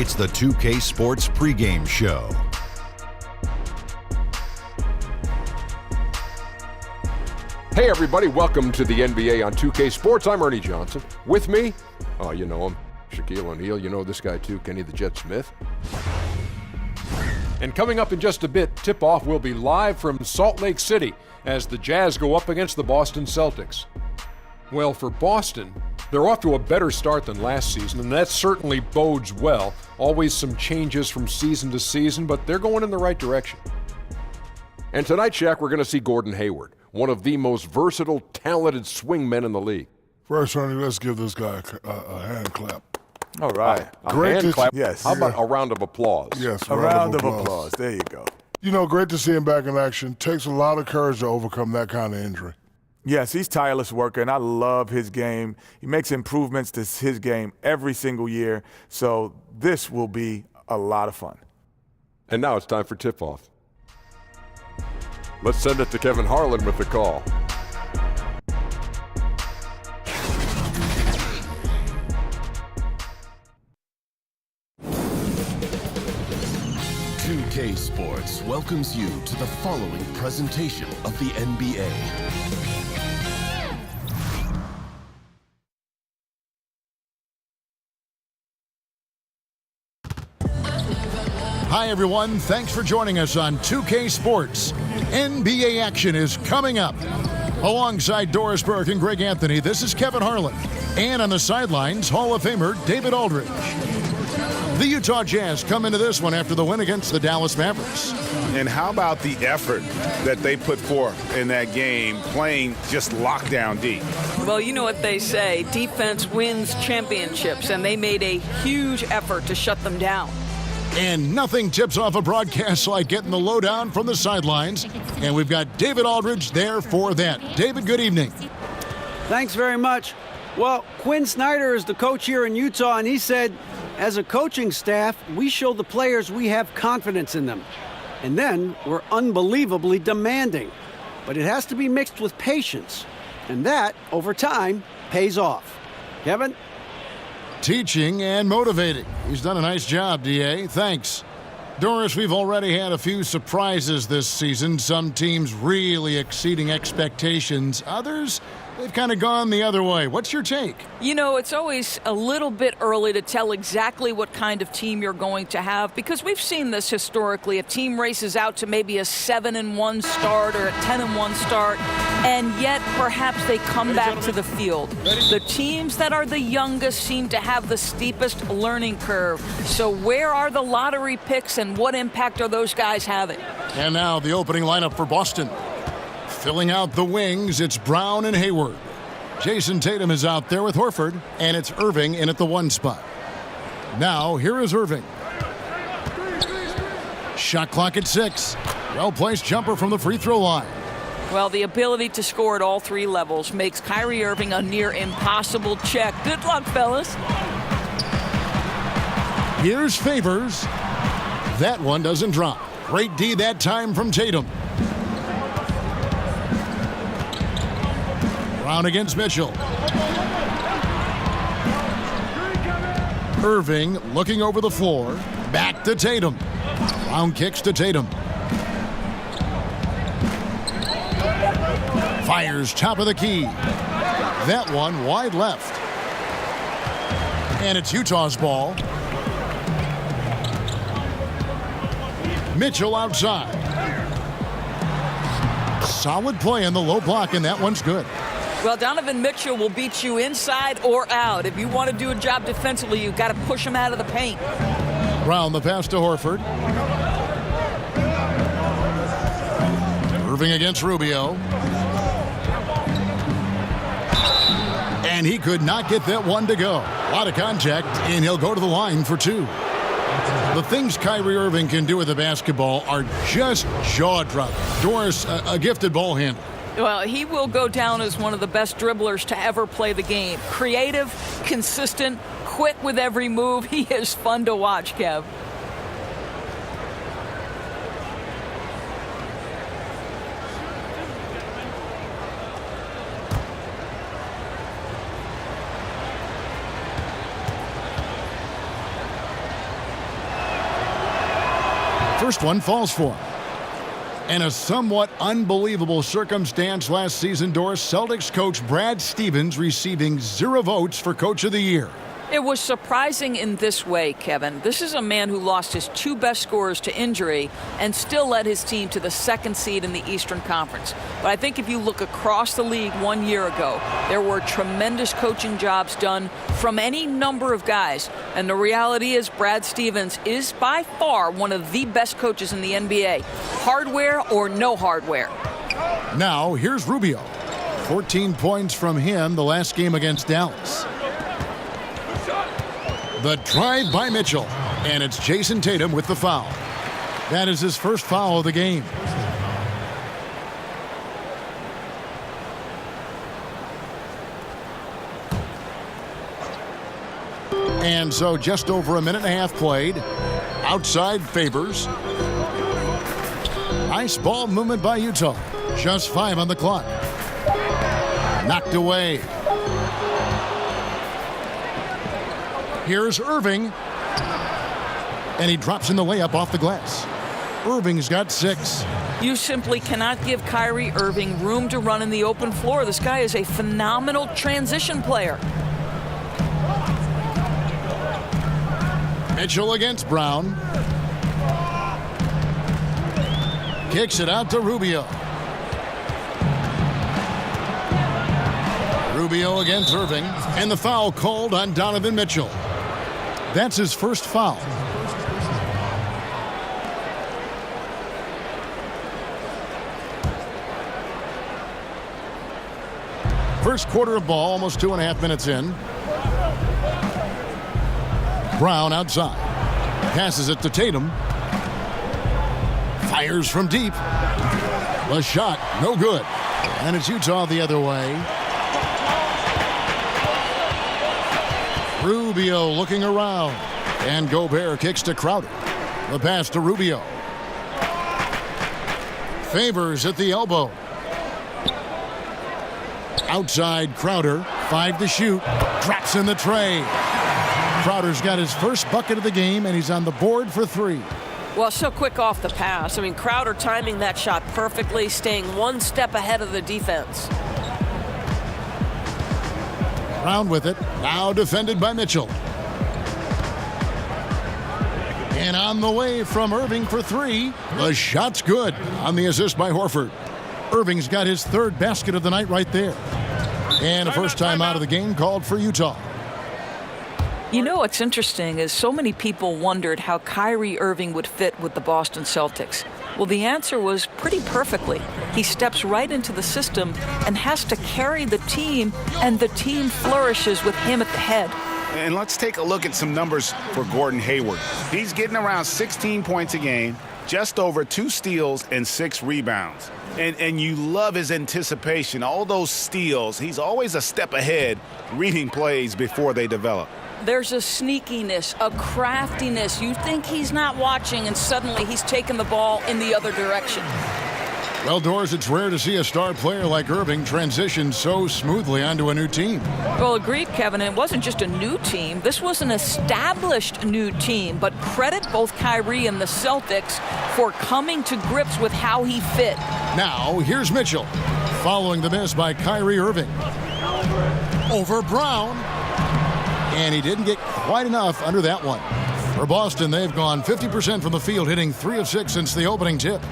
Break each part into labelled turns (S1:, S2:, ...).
S1: It's the 2K Sports pregame show.
S2: Hey everybody, welcome to the NBA on 2K Sports. I'm Ernie Johnson. With me, oh you know him, Shaquille O'Neal. You know this guy too, Kenny the Jet Smith. And coming up in just a bit, tip-off will be live from Salt Lake City as the Jazz go up against the Boston Celtics. Well, for Boston, they're off to a better start than last season, and that certainly bodes well. Always some changes from season to season, but they're going in the right direction. And tonight, Shaq, we're going to see Gordon Hayward, one of the most versatile, talented swingmen in the league.
S3: First, Ernie, let's give this guy a hand clap.
S4: All right.
S2: A hand clap?
S4: Yes.
S2: How about a round of applause?
S3: Yes,
S4: A round of applause. There you go.
S3: You know, great to see him back in action. Takes a lot of courage to overcome that kind of injury.
S4: Yes, he's tireless worker, and I love his game. He makes improvements to his game every single year, so this will be a lot of fun.
S2: And now it's time for tip-off. Let's send it to Kevin Harlan with the call.
S5: K Sports welcomes you to the following presentation of the NBA.
S6: Hi, everyone. Thanks for joining us on 2K Sports. NBA action is coming up. Alongside Doris Burke and Greg Anthony, this is Kevin Harlan. And on the sidelines, Hall of Famer David Aldridge. The Utah Jazz come into this one after the win against the Dallas Mavericks.
S7: And how about the effort that they put forth in that game, playing just lockdown deep?
S8: Well, you know what they say, defense wins championships, and they made a huge effort to shut them down.
S6: And nothing tips off a broadcast like getting the lowdown from the sidelines. And we've got David Aldridge there for that. David, good evening.
S9: Thanks very much. Well, Quinn Snyder is the coach here in Utah, and he said, as a coaching staff, we show the players we have confidence in them. And then we're unbelievably demanding. But it has to be mixed with patience. And that, over time, pays off. Kevin?
S6: Teaching and motivating. He's done a nice job, DA. Thanks. Doris, we've already had a few surprises this season. Some teams really exceeding expectations. Others, they've kind of gone the other way. What's your take?
S8: You know, it's always a little bit early to tell exactly what kind of team you're going to have because we've seen this historically. A team races out to maybe a 7-1 start or a 10-1 start, and yet perhaps they come back to the field. The teams that are the youngest seem to have the steepest learning curve. So where are the lottery picks and what impact are those guys having?
S6: And now the opening lineup for Boston. Filling out the wings, it's Brown and Hayward. Jason Tatum is out there with Horford, and it's Irving in at the 1 spot. Now, here is Irving. Shot clock at 6. Well-placed jumper from the free throw line.
S8: Well, the ability to score at all 3 levels makes Kyrie Irving a near impossible check. Good luck, fellas.
S6: Here's Favors. That one doesn't drop. Great D that time from Tatum. Brown against Mitchell. Irving looking over the floor. Back to Tatum. Brown kicks to Tatum. Fires top of the key. That one wide left. And it's Utah's ball. Mitchell outside. Solid play in the low block, and that one's good.
S8: Well, Donovan Mitchell will beat you inside or out. If you want to do a job defensively, you've got to push him out of the paint.
S6: Brown the pass to Horford. Irving against Rubio. And he could not get that one to go. A lot of contact, and he'll go to the line for 2. The things Kyrie Irving can do with the basketball are just jaw-dropping. Doris, a gifted ball handler.
S8: Well, he will go down as one of the best dribblers to ever play the game. Creative, consistent, quick with every move. He is fun to watch, Kev.
S6: First one falls for him. In a somewhat unbelievable circumstance last season, Doris, Celtics coach Brad Stevens receiving 0 votes for Coach of the Year.
S8: It was surprising in this way, Kevin. This is a man who lost his 2 best scorers to injury and still led his team to the 2nd seed in the Eastern Conference. But I think if you look across the league 1 year ago, there were tremendous coaching jobs done from any number of guys. And the reality is Brad Stevens is by far one of the best coaches in the NBA. Hardware or no hardware.
S6: Now, here's Rubio. 14 points from him the last game against Dallas. The drive by Mitchell, and it's Jason Tatum with the foul. That is his first foul of the game. And so just over a minute and a half played. Outside Favors. Nice ball movement by Utah. Just 5 on the clock. Knocked away. Here's Irving. And he drops in the layup off the glass. Irving's got 6.
S8: You simply cannot give Kyrie Irving room to run in the open floor. This guy is a phenomenal transition player.
S6: Mitchell against Brown. Kicks it out to Rubio. Rubio against Irving. And the foul called on Donovan Mitchell. That's his first foul. First quarter of ball, almost 2.5 minutes in. Brown outside. Passes it to Tatum. Fires from deep. The shot, no good. And it's Utah the other way. Rubio looking around. And Gobert kicks to Crowder. The pass to Rubio. Favors at the elbow. Outside Crowder. 5 to shoot. Drops in the tray. Crowder's got his first bucket of the game, and he's on the board for 3.
S10: Well, so quick off the pass. I mean, Crowder timing that shot perfectly, staying 1 step ahead of the defense.
S6: Brown with it. Now defended by Mitchell. And on the way from Irving for 3. The shot's good on the assist by Horford. Irving's got his 3rd basket of the night right there. And a first time out of the game called for Utah.
S8: You know what's interesting is so many people wondered how Kyrie Irving would fit with the Boston Celtics. Well, the answer was pretty perfectly. He steps right into the system and has to carry the team, and the team flourishes with him at the head.
S7: And let's take a look at some numbers for Gordon Hayward. He's getting around 16 points a game, just over 2 steals and 6 rebounds. And you love his anticipation. All those steals, he's always a step ahead, reading plays before they develop.
S8: There's a sneakiness, a craftiness. You think he's not watching, and suddenly he's taking the ball in the other direction.
S6: Well, Doris, it's rare to see a star player like Irving transition so smoothly onto a new team.
S8: Well, agreed, Kevin. It wasn't just a new team. This was an established new team. But credit both Kyrie and the Celtics for coming to grips with how he fit.
S6: Now, here's Mitchell, following the miss by Kyrie Irving. Over Brown. And he didn't get quite enough under that one. For Boston, they've gone 50% from the field, hitting 3 of 6 since the opening tip.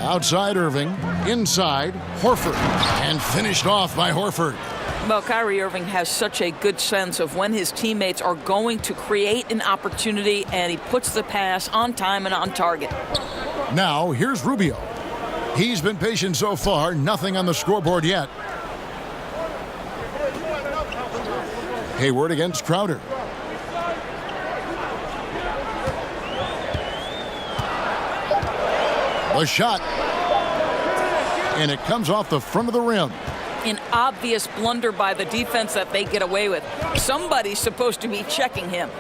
S6: Outside Irving, inside Horford, and finished off by Horford.
S8: Well, Kyrie Irving has such a good sense of when his teammates are going to create an opportunity, and he puts the pass on time and on target.
S6: Now, here's Rubio. He's been patient so far, nothing on the scoreboard yet. Hayward against Crowder. A shot. And it comes off the front of the rim.
S8: An obvious blunder by the defense that they get away with. Somebody's supposed to be checking him.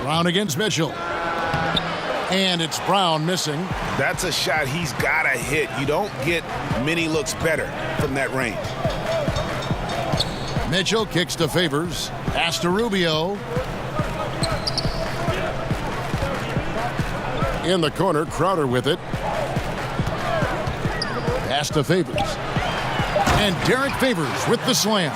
S6: Brown against Mitchell. And it's Brown missing.
S7: That's a shot he's got to hit. You don't get many looks better from that range.
S6: Mitchell kicks to Favors. Pass to Rubio. In the corner, Crowder with it. Pass to Favors. And Derek Favors with the slam.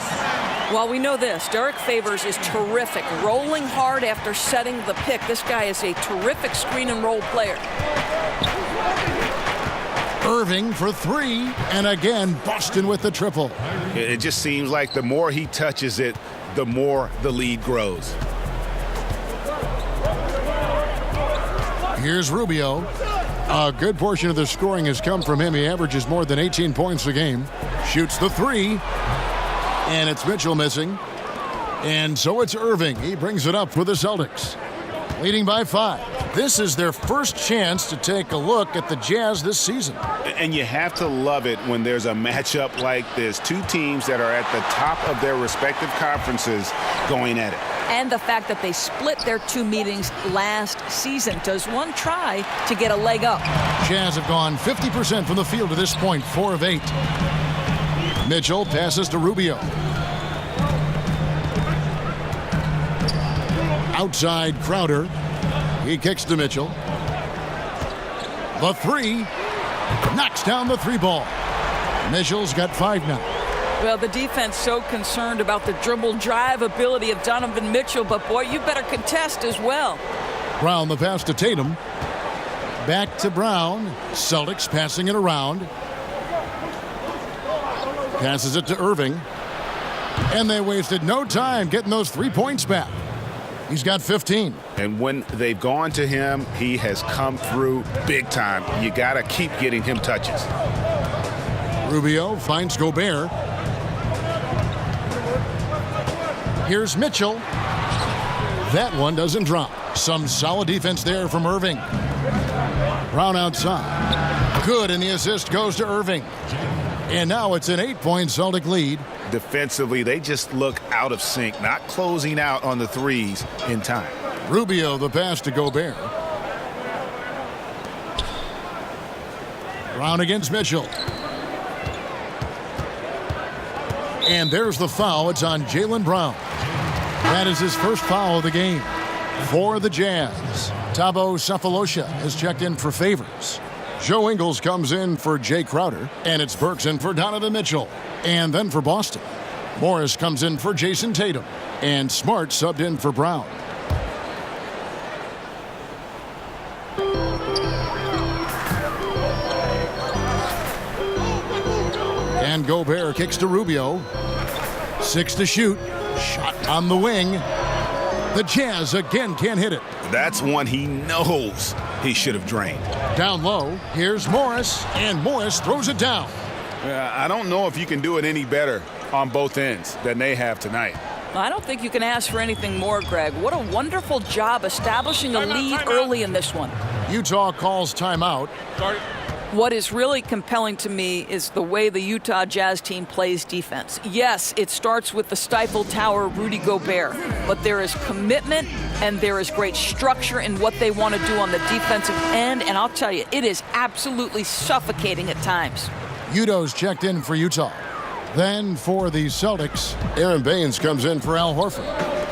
S8: Well, we know this. Derek Favors is terrific. Rolling hard after setting the pick. This guy is a terrific screen and roll player.
S6: Irving for three. And again, Boston with the triple.
S7: It just seems like the more he touches it, the more the lead grows.
S6: Here's Rubio. A good portion of the scoring has come from him. He averages more than 18 points a game. Shoots the three. And it's Mitchell missing. And so it's Irving. He brings it up for the Celtics. Leading by 5. This is their first chance to take a look at the Jazz this season.
S7: And you have to love it when there's a matchup like this. Two teams that are at the top of their respective conferences going at it.
S8: And the fact that they split their 2 meetings last season. Does one try to get a leg up?
S6: Jazz have gone 50% from the field to this point, 4 of 8. Mitchell passes to Rubio. Outside Crowder. He kicks to Mitchell. The three. Knocks down the 3 ball. Mitchell's got 5 now.
S8: Well, the defense so concerned about the dribble drive ability of Donovan Mitchell, but boy, you better contest as well.
S6: Brown the pass to Tatum. Back to Brown. Celtics passing it around. Passes it to Irving. And they wasted no time getting those 3 points back. He's got 15.
S7: And when they've gone to him, he has come through big time. You got to keep getting him touches.
S6: Rubio finds Gobert. Here's Mitchell. That one doesn't drop. Some solid defense there from Irving. Brown outside. Good, and the assist goes to Irving. And now it's an 8-point Celtic lead.
S7: Defensively, they just look out of sync, not closing out on the threes in time.
S6: Rubio, the pass to Gobert. Brown against Mitchell. And there's the foul. It's on Jaylen Brown. That is his first foul of the game. For the Jazz, Thabo Sefolosha has checked in for Favors. Joe Ingles comes in for Jay Crowder. And it's Burks in for Donovan Mitchell. And then for Boston, Morris comes in for Jason Tatum. And Smart subbed in for Brown. And Gobert kicks to Rubio. 6 to shoot. Shot on the wing. The Jazz again can't hit it.
S7: That's one he knows he should have drained.
S6: Down low, here's Morris, and Morris throws it down.
S7: I don't know if you can do it any better on both ends than they have tonight.
S8: I don't think you can ask for anything more, Greg. What a wonderful job establishing a lead early in this one.
S6: Utah calls timeout.
S8: What is really compelling to me is the way the Utah Jazz team plays defense. Yes, it starts with the Stifle Tower, Rudy Gobert, but there is commitment and there is great structure in what they want to do on the defensive end, and I'll tell you, it is absolutely suffocating at times.
S6: Udo's checked in for Utah. Then for the Celtics, Aaron Baines comes in for Al Horford.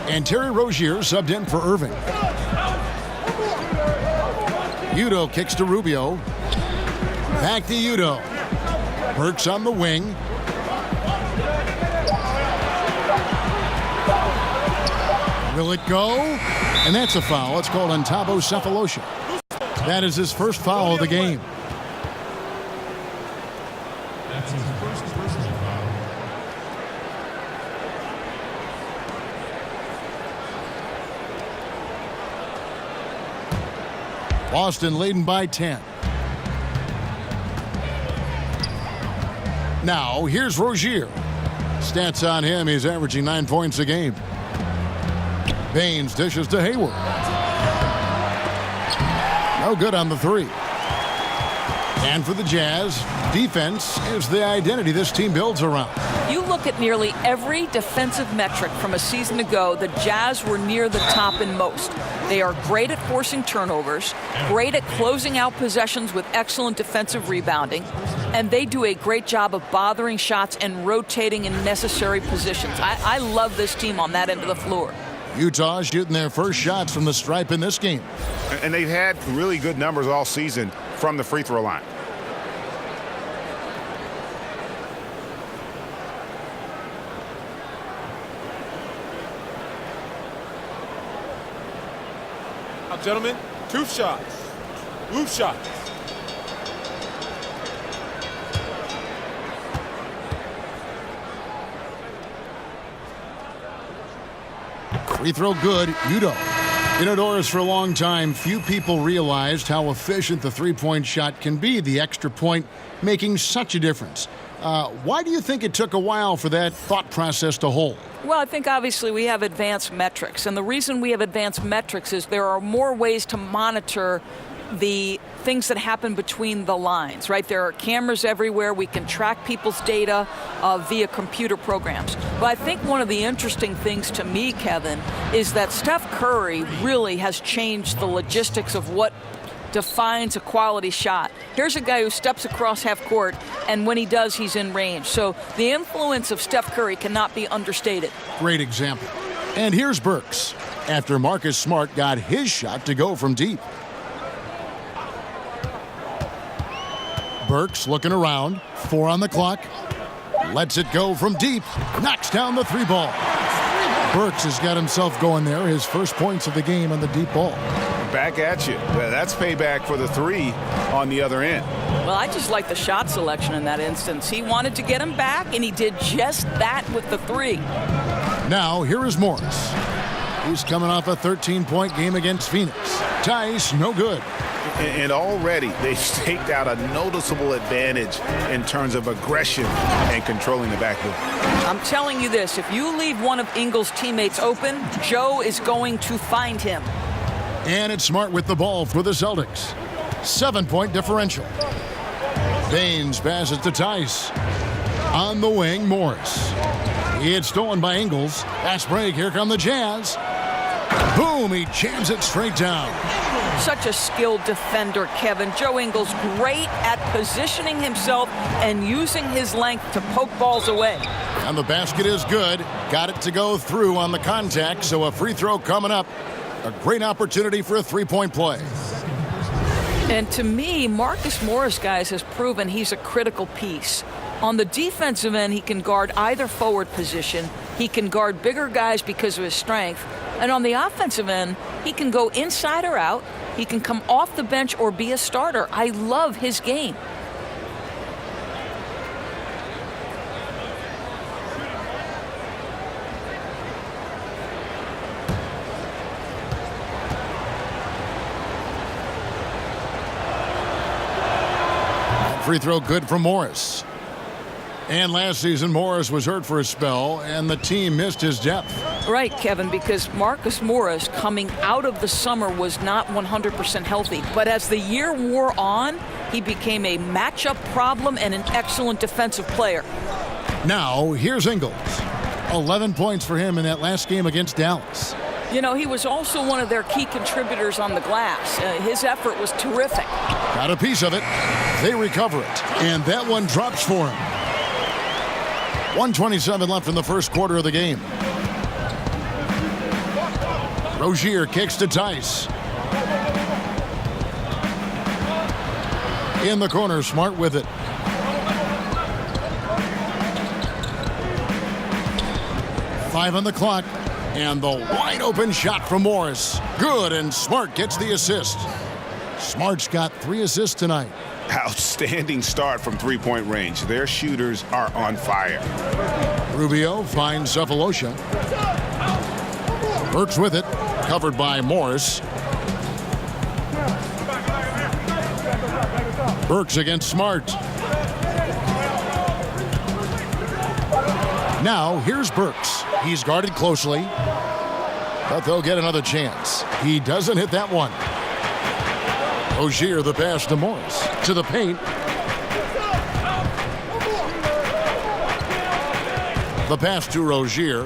S6: And Terry Rozier subbed in for Irving. Udo kicks to Rubio. Back to Udo. Burks on the wing. Will it go? And that's a foul. It's called on Thabo Sefolosha. That is his first foul of the game.
S11: That's his first personal foul.
S6: Boston leading by 10. Now, here's Rozier. Stats on him, he's averaging 9 points a game. Baines dishes to Hayward. No good on the 3. And for the Jazz, defense is the identity this team builds around.
S8: You look at nearly every defensive metric from a season ago, the Jazz were near the top in most. They are great at forcing turnovers, great at closing out possessions with excellent defensive rebounding, and they do a great job of bothering shots and rotating in necessary positions. I love this team on that end of the floor.
S6: Utah shooting their first shots from the stripe in this game.
S7: And they've had really good numbers all season from the free throw line.
S12: Now, gentlemen, 2 shots. Loose shots.
S6: Free throw good, Udo. Indoors for a long time, few people realized how efficient the three-point shot can be, the extra point making such a difference. Why do you think it took a while for that thought process to hold?
S8: Well, I think obviously we have advanced metrics, and the reason we have advanced metrics is there are more ways to monitor the things that happen between the lines, right? There are cameras everywhere. We can track people's data via computer programs. But I think one of the interesting things to me, Kevin, is that Steph Curry really has changed the logistics of what defines a quality shot. Here's a guy who steps across half court, and when he does, he's in range. So the influence of Steph Curry cannot be understated.
S6: Great example. And here's Burks, after Marcus Smart got his shot to go from deep. Burks looking around, 4 on the clock, lets it go from deep, knocks down the 3 ball. Burks has got himself going there, his first points of the game on the deep ball.
S7: Back at you. That's payback for the 3 on the other end.
S8: Well, I just like the shot selection in that instance. He wanted to get him back, and he did just that with the 3.
S6: Now, here is Morris. He's coming off a 13-point game against Phoenix. Tice, no good.
S7: And already they've staked out a noticeable advantage in terms of aggression and controlling the backboard.
S8: I'm telling you this, if you leave one of Ingles' teammates open, Joe is going to find him.
S6: And it's Smart with the ball for the Celtics. 7-point differential. Baines passes to Tice. On the wing, Morris. It's stolen by Ingles. Fast break, here come the Jazz. Boom, he jams it straight down.
S8: Such a skilled defender, Kevin. Joe Ingles great at positioning himself and using his length to poke balls away.
S6: And the basket is good. Got it to go through on the contact, so a free throw coming up. A great opportunity for a 3-point play.
S8: And to me, Marcus Morris, guys, has proven he's a critical piece. On the defensive end, he can guard either forward position. He can guard bigger guys because of his strength. And on the offensive end, he can go inside or out. He can come off the bench or be a starter. I love his game.
S6: Free throw good from Morris. And last season, Morris was hurt for a spell, and the team missed his depth.
S8: Right, Kevin, because Marcus Morris coming out of the summer was not 100% healthy. But as the year wore on, he became a matchup problem and an excellent defensive player.
S6: Now, here's Ingles. 11 points for him in that last game against Dallas.
S8: You know, he was also one of their key contributors on the glass. His effort was terrific.
S6: Got a piece of it. They recover it. And that one drops for him. 1:27 left in the first quarter of the game. Rozier kicks to Tice. In the corner, Smart with it. Five on the clock. And the wide open shot from Morris. Good, and Smart gets the assist. Smart's got 3 assists tonight.
S7: Outstanding start from 3-point range. Their shooters are on fire.
S6: Rubio finds Cephalosha. Burks with it. Covered by Morris. Burks against Smart. Now, here's Burks. He's guarded closely, but they'll get another chance. He doesn't hit that one. Rozier the pass to Morris. To the paint. The pass to Rozier.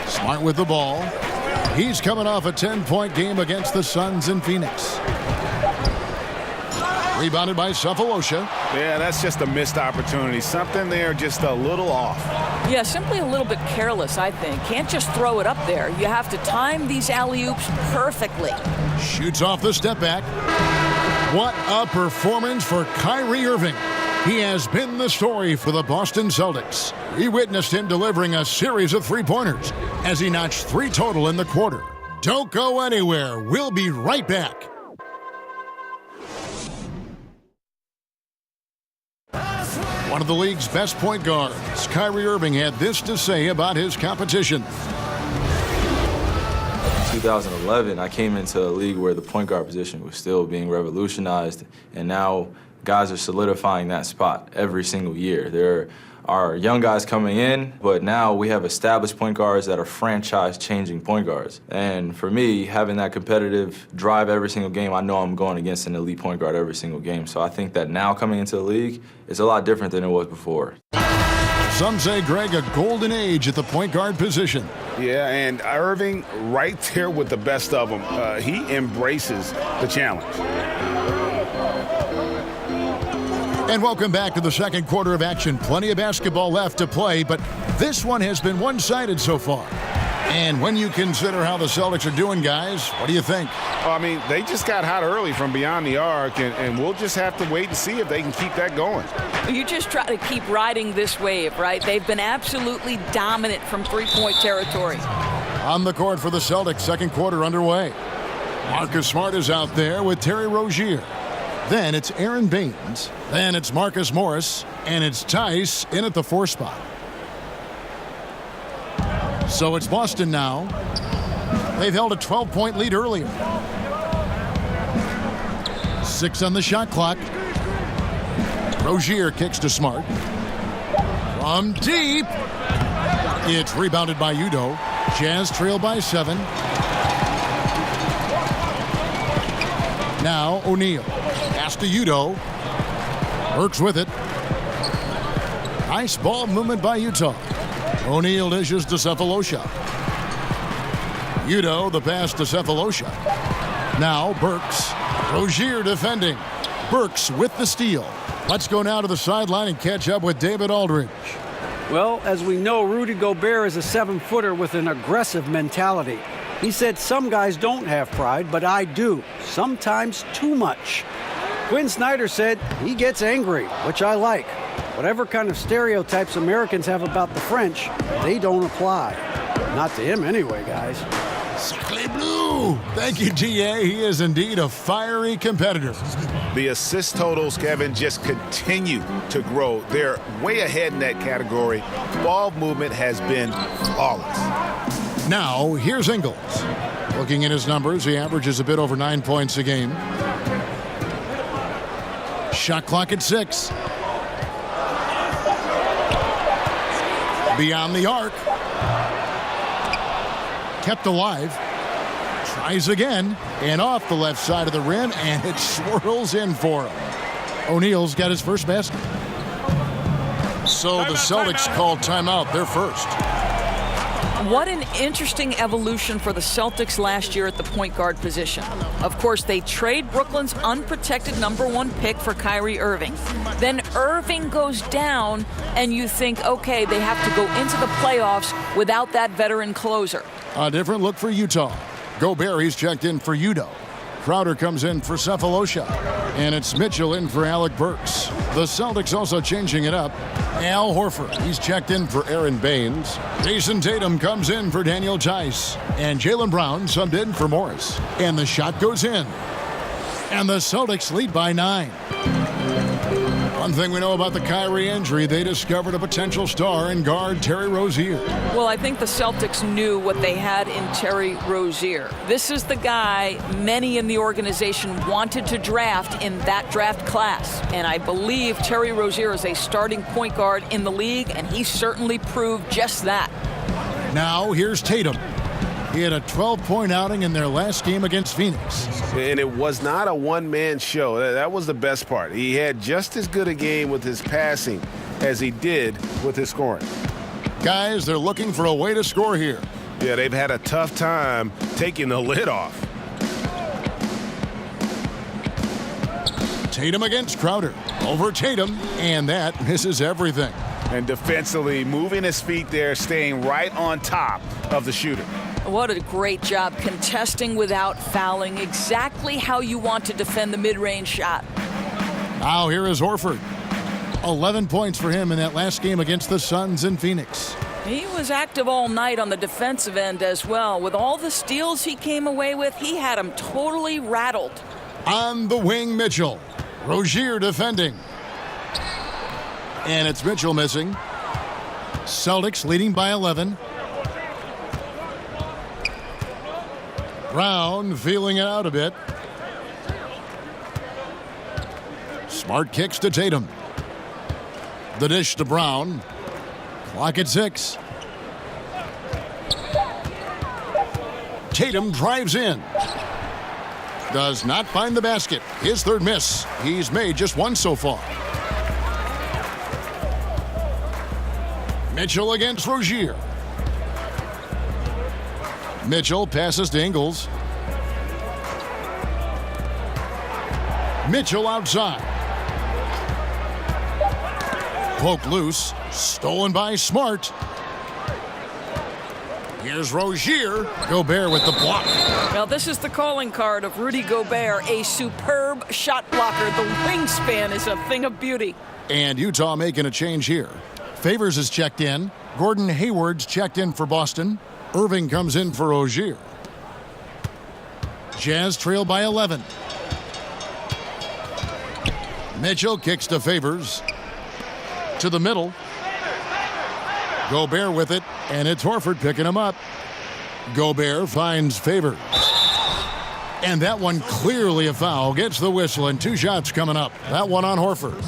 S6: Smart with the ball. He's coming off a 10-point game against the Suns in Phoenix. Rebounded by Cephalosha.
S7: Yeah, that's just a missed opportunity. Something there just a little off.
S8: Yeah, simply a little bit careless, I think. Can't just throw it up there. You have to time these alley-oops perfectly.
S6: Shoots off the step back. What a performance for Kyrie Irving. He has been the story for the Boston Celtics. We witnessed him delivering a series of three-pointers as he notched 3 total in the quarter. Don't go anywhere. We'll be right back. One of the league's best point guards, Kyrie Irving, had this to say about his competition.
S13: 2011, I came into a league where the point guard position was still being revolutionized, and now guys are solidifying that spot every single year. There are young guys coming in, but now we have established point guards that are franchise-changing point guards. And for me, having that competitive drive every single game, I know I'm going against an elite point guard every single game. So I think that now coming into the league, it's a lot different than it was before.
S6: Some say, Greg, a golden age at the point guard position.
S7: Yeah, and Irving right there with the best of them. He embraces the challenge.
S6: And welcome back to the second quarter of action. Plenty of basketball left to play, but this one has been one-sided so far. And when you consider how the Celtics are doing, guys, what do you think?
S7: I mean, they just got hot early from beyond the arc, and we'll just have to wait and see if they can keep that going.
S8: You just try to keep riding this wave, right? They've been absolutely dominant from three-point territory.
S6: On the court for the Celtics, second quarter underway. Marcus Smart is out there with Terry Rozier. Then it's Aaron Baines. Then it's Marcus Morris. And it's Tice in at the 4 spot. So it's Boston now. They've held a 12-point lead earlier. 6 on the shot clock. Rozier kicks to Smart. From deep. It's rebounded by Udoh. Jazz trail by 7. Now O'Neal. Pass to Udoh. Works with it. Nice ball movement by Utah. O'Neal dishes to Cephalosha. Udoh, the pass to Cephalosha. Now Burks. Rozier defending. Burks with the steal. Let's go now to the sideline and catch up with David Aldridge.
S9: Well, as we know, Rudy Gobert is a 7-footer with an aggressive mentality. He said some guys don't have pride, but I do. Sometimes too much. Quinn Snyder said he gets angry, which I like. Whatever kind of stereotypes Americans have about the French, they don't apply. Not to him anyway, guys.
S6: Sacre bleu! Thank you, T.A. He is indeed a fiery competitor.
S7: The assist totals, Kevin, just continue to grow. They're way ahead in that category. Ball movement has been flawless.
S6: Now, here's Ingles. Looking at his numbers, he averages a bit over 9 points a game. Shot clock at 6. Beyond the arc. Kept alive. Tries again. And off the left side of the rim, and it swirls in for him. O'Neal's got his first basket. So the Celtics called timeout, their first.
S8: What an interesting evolution for the Celtics last year at the point guard position. Of course, they trade Brooklyn's unprotected #1 pick for Kyrie Irving. Then Irving goes down, and you think, okay, they have to go into the playoffs without that veteran closer.
S6: A different look for Utah. Gobert, he's checked in for Udoh. Crowder comes in for Cephalosha. And it's Mitchell in for Alec Burks. The Celtics also changing it up. Al Horford, he's checked in for Aaron Baines. Jason Tatum comes in for Daniel Tice. And Jaylen Brown subbed in for Morris. And the shot goes in. And the Celtics lead by 9. One thing we know about the Kyrie injury, they discovered a potential star in guard Terry Rozier.
S8: Well, I think the Celtics knew what they had in Terry Rozier. This is the guy many in the organization wanted to draft in that draft class. And I believe Terry Rozier is a starting point guard in the league, and he certainly proved just that.
S6: Now here's Tatum. He had a 12-point outing in their last game against Phoenix.
S7: And it was not a one-man show. That was the best part. He had just as good a game with his passing as he did with his scoring.
S6: Guys, they're looking for a way to score here.
S7: Yeah, they've had a tough time taking the lid off.
S6: Tatum against Crowder. Over Tatum, and that misses everything.
S7: And defensively, moving his feet there, staying right on top of the shooter.
S8: What a great job contesting without fouling. Exactly how you want to defend the mid-range shot.
S6: Now here is Horford. 11 points for him in that last game against the Suns in Phoenix.
S8: He was active all night on the defensive end as well. With all the steals he came away with, he had them totally rattled.
S6: On the wing, Mitchell. Rozier defending. And it's Mitchell missing. Celtics leading by 11. Brown feeling it out a bit. Smart kicks to Tatum. The dish to Brown. Clock at 6. Tatum drives in. Does not find the basket. His third miss. He's made just one so far. Mitchell against Rozier. Mitchell passes to Ingles. Mitchell outside. Poke loose. Stolen by Smart. Here's Rozier. Gobert with the block.
S8: Well, this is the calling card of Rudy Gobert, a superb shot blocker. The wingspan is a thing of beauty.
S6: And Utah making a change here. Favors is checked in. Gordon Hayward's checked in for Boston. Irving comes in for Rozier. Jazz trail by 11. Mitchell kicks to Favors. To the middle. Gobert with it, and it's Horford picking him up. Gobert finds Favors. And that one clearly a foul. Gets the whistle, and 2 shots coming up. That one on Horford.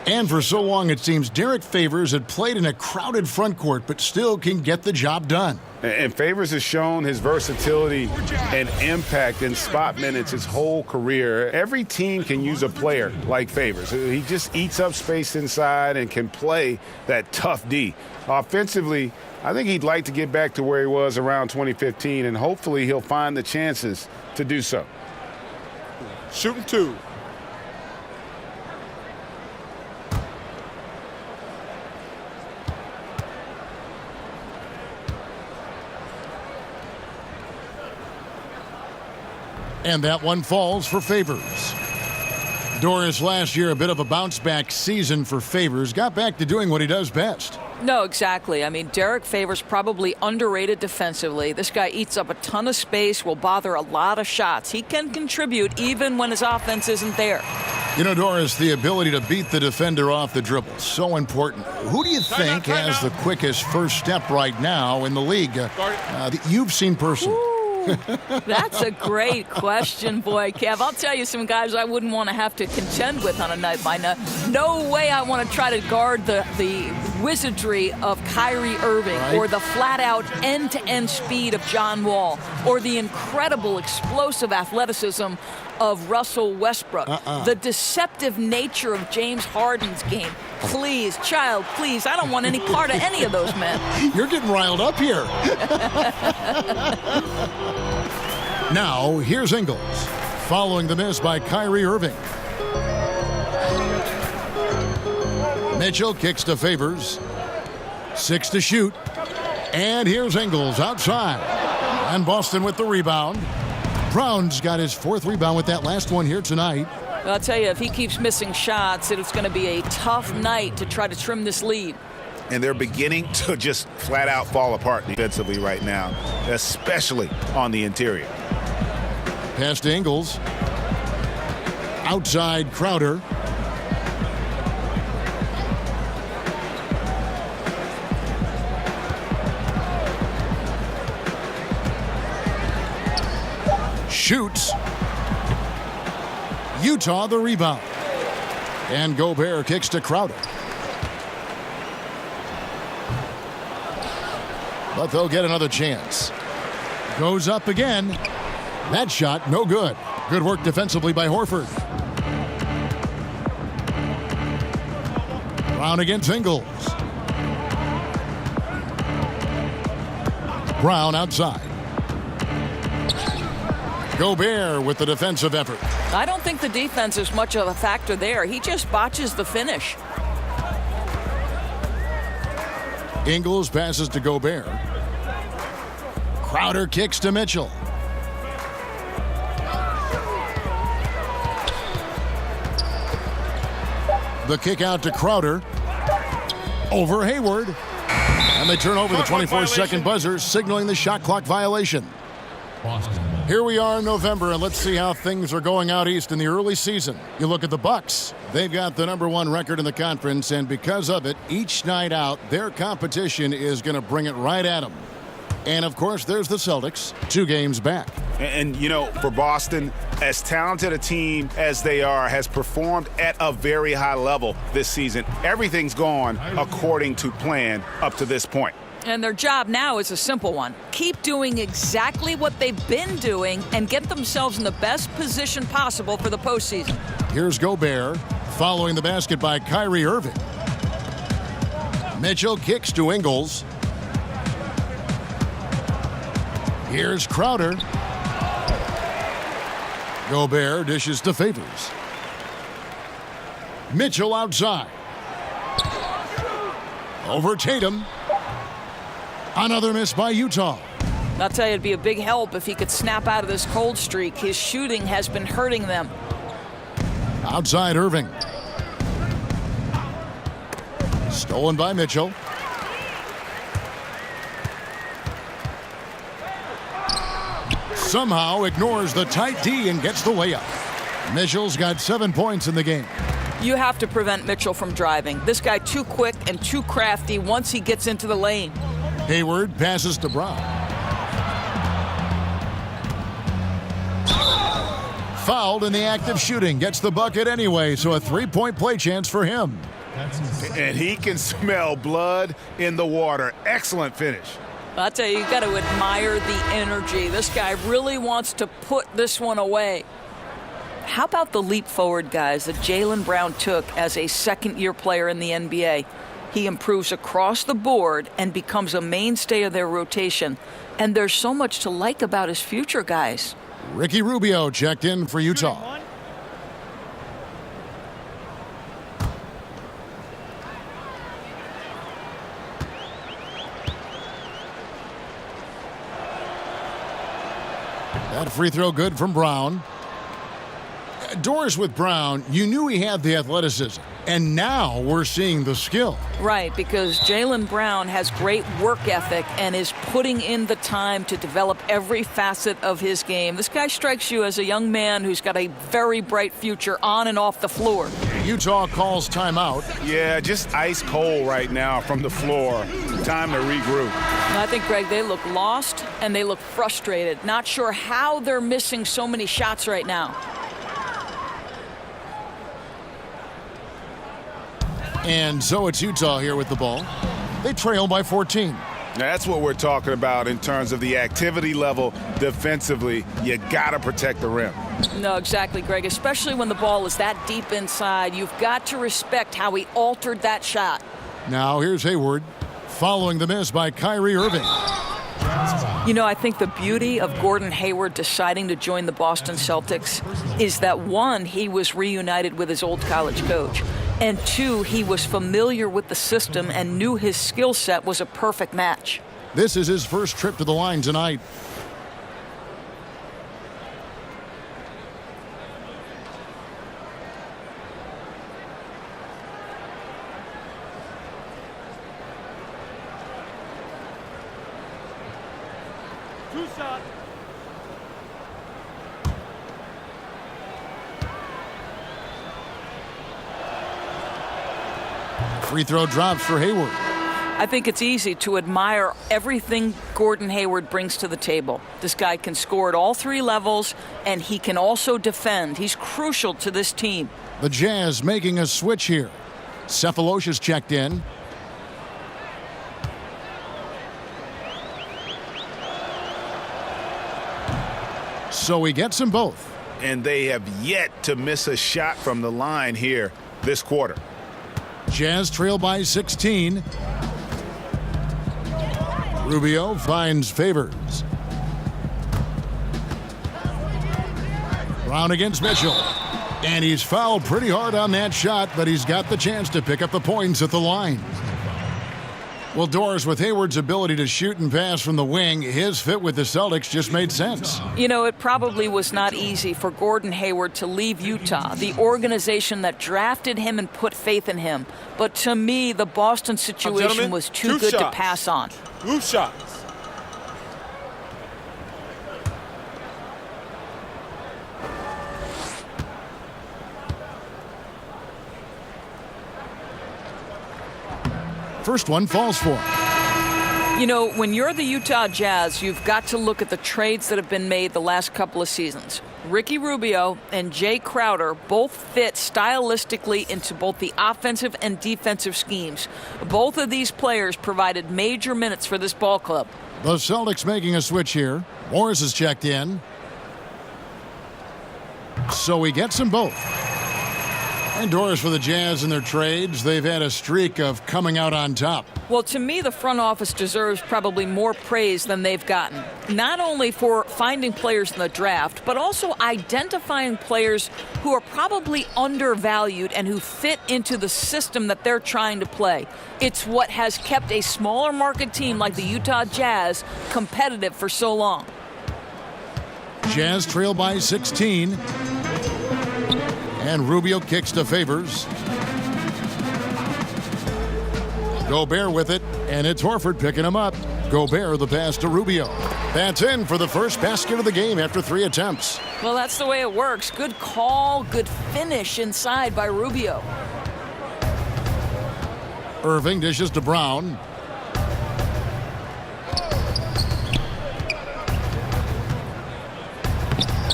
S6: And for so long, it seems Derek Favors had played in a crowded front court, but still can get the job done.
S7: And Favors has shown his versatility and impact in spot minutes his whole career. Every team can use a player like Favors. He just eats up space inside and can play that tough D. Offensively, I think he'd like to get back to where he was around 2015, and hopefully he'll find the chances to do so.
S12: Shooting 2.
S6: And that one falls for Favors. Doris, last year, a bit of a bounce-back season for Favors. Got back to doing what he does best.
S8: No, exactly. I mean, Derek Favors probably underrated defensively. This guy eats up a ton of space, will bother a lot of shots. He can contribute even when his offense isn't there.
S6: You know, Doris, the ability to beat the defender off the dribble, so important. Who do you think has the quickest first step right now in the league that you've seen personally?
S8: That's a great question, boy, Kev. I'll tell you some guys I wouldn't want to have to contend with on a night by night. No way I want to try to guard the wizardry of Kyrie Irving, right, or the flat-out end-to-end speed of John Wall, or the incredible explosive athleticism of Russell Westbrook. The deceptive nature of James Harden's game. Please, child, please, I don't want any part of any of those men.
S6: You're getting riled up here. Now, here's Ingles, following the miss by Kyrie Irving. Mitchell kicks to Favors. 6 to shoot. And here's Ingles outside. And Boston with the rebound. Brown's got his 4th rebound with that last one here tonight.
S8: Well, I'll tell you, if he keeps missing shots, it's going to be a tough night to try to trim this lead.
S7: And they're beginning to just flat out fall apart defensively right now, especially on the interior.
S6: Pass to Ingles. Outside Crowder. Shoots. Utah the rebound. And Gobert kicks to Crowder. But they'll get another chance. Goes up again. That shot, no good. Good work defensively by Horford. Brown against Ingles. Brown outside. Gobert with the defensive effort.
S8: I don't think the defense is much of a factor there. He just botches the finish.
S6: Ingles passes to Gobert. Crowder kicks to Mitchell. The kick out to Crowder. Over Hayward. And they turn over the 24-second buzzer, signaling the shot clock violation. Here we are in November, and let's see how things are going out east in the early season. You look at the Bucks. They've got the #1 record in the conference, and because of it, each night out, their competition is going to bring it right at them. And, of course, there's the Celtics, 2 games back.
S7: And, you know, for Boston, as talented a team as they are, has performed at a very high level this season. Everything's gone according to plan up to this point.
S8: And their job now is a simple one. Keep doing exactly what they've been doing and get themselves in the best position possible for the postseason.
S6: Here's Gobert, following the basket by Kyrie Irving. Mitchell kicks to Ingles. Here's Crowder. Gobert dishes to Favors. Mitchell outside. Over Tatum. Another miss by Utah.
S8: I'll tell you, it'd be a big help if he could snap out of this cold streak. His shooting has been hurting them.
S6: Outside Irving. Stolen by Mitchell. Somehow ignores the tight D and gets the layup. Mitchell's got 7 points in the game.
S8: You have to prevent Mitchell from driving. This guy too quick and too crafty once he gets into the lane.
S6: Hayward passes to Brown. Fouled in the act of shooting. Gets the bucket anyway, so a 3-point play chance for him.
S7: And he can smell blood in the water. Excellent finish.
S8: I'll tell you, got to admire the energy. This guy really wants to put this one away. How about the leap forward, guys, that Jaylen Brown took as a second-year player in the NBA? He improves across the board and becomes a mainstay of their rotation. And there's so much to like about his future, guys.
S6: Ricky Rubio checked in for Utah. That free throw good from Brown. Doris with Brown, you knew he had the athleticism, and now we're seeing the skill.
S8: Right, because Jaylen Brown has great work ethic and is putting in the time to develop every facet of his game. This guy strikes you as a young man who's got a very bright future on and off the floor.
S6: Utah calls timeout.
S7: Yeah, just ice cold right now from the floor. Time to regroup.
S8: And I think, Greg, they look lost and they look frustrated. Not sure how they're missing so many shots right now.
S6: And so it's Utah here with the ball. They trail by 14.
S7: Now that's what we're talking about in terms of the activity level defensively. You got to protect the rim.
S8: No, exactly, Greg. Especially when the ball is that deep inside. You've got to respect how he altered that shot.
S6: Now here's Hayward, following the miss by Kyrie Irving.
S8: You know, I think the beauty of Gordon Hayward deciding to join the Boston Celtics is that, one, he was reunited with his old college coach. And 2, he was familiar with the system and knew his skill set was a perfect match.
S6: This is his first trip to the line tonight.
S12: Two shots.
S6: Free throw drops for Hayward.
S8: I think it's easy to admire everything Gordon Hayward brings to the table. This guy can score at all 3 levels, and he can also defend. He's crucial to this team.
S6: The Jazz making a switch here. Cephalosha's checked in. So he gets them both.
S7: And they have yet to miss a shot from the line here this quarter.
S6: Jazz trail by 16. Rubio finds Favors. Brown against Mitchell. And he's fouled pretty hard on that shot, but he's got the chance to pick up the points at the line. Well, Doris, with Hayward's ability to shoot and pass from the wing, his fit with the Celtics just made sense.
S8: You know, it probably was not easy for Gordon Hayward to leave Utah, the organization that drafted him and put faith in him. But to me, the Boston situation was too good to pass on.
S12: 2 shots.
S6: First one falls for him.
S8: You know, when you're the Utah Jazz, you've got to look at the trades that have been made the last couple of seasons. Ricky Rubio and Jay Crowder both fit stylistically into both the offensive and defensive schemes. Both of these players provided major minutes for this ball club.
S6: The Celtics making a switch here. Morris is checked in. So he gets them both. And Doris, for the Jazz in their trades, they've had a streak of coming out on top.
S8: Well, to me, the front office deserves probably more praise than they've gotten. Not only for finding players in the draft, but also identifying players who are probably undervalued and who fit into the system that they're trying to play. It's what has kept a smaller market team like the Utah Jazz competitive for so long.
S6: Jazz trail by 16. And Rubio kicks to Favors. Gobert with it, and it's Horford picking him up. Gobert the pass to Rubio. That's in for the first basket of the game after 3 attempts.
S8: Well, that's the way it works. Good call, good finish inside by Rubio.
S6: Irving dishes to Brown.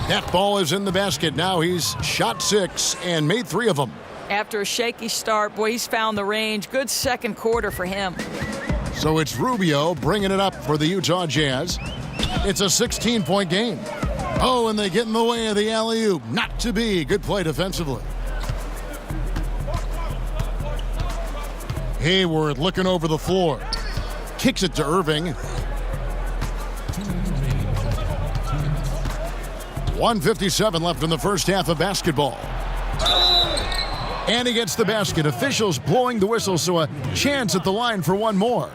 S6: That ball is in the basket. Now he's shot 6 and made 3 of them.
S8: After a shaky start, boy, he's found the range. Good second quarter for him.
S6: So it's Rubio bringing it up for the Utah Jazz. It's a 16-point game. Oh, and they get in the way of the alley-oop. Not to be. Good play defensively. Hayward looking over the floor. Kicks it to Irving. 1:57 left in the first half of basketball. And he gets the basket. Officials blowing the whistle, so a chance at the line for one more.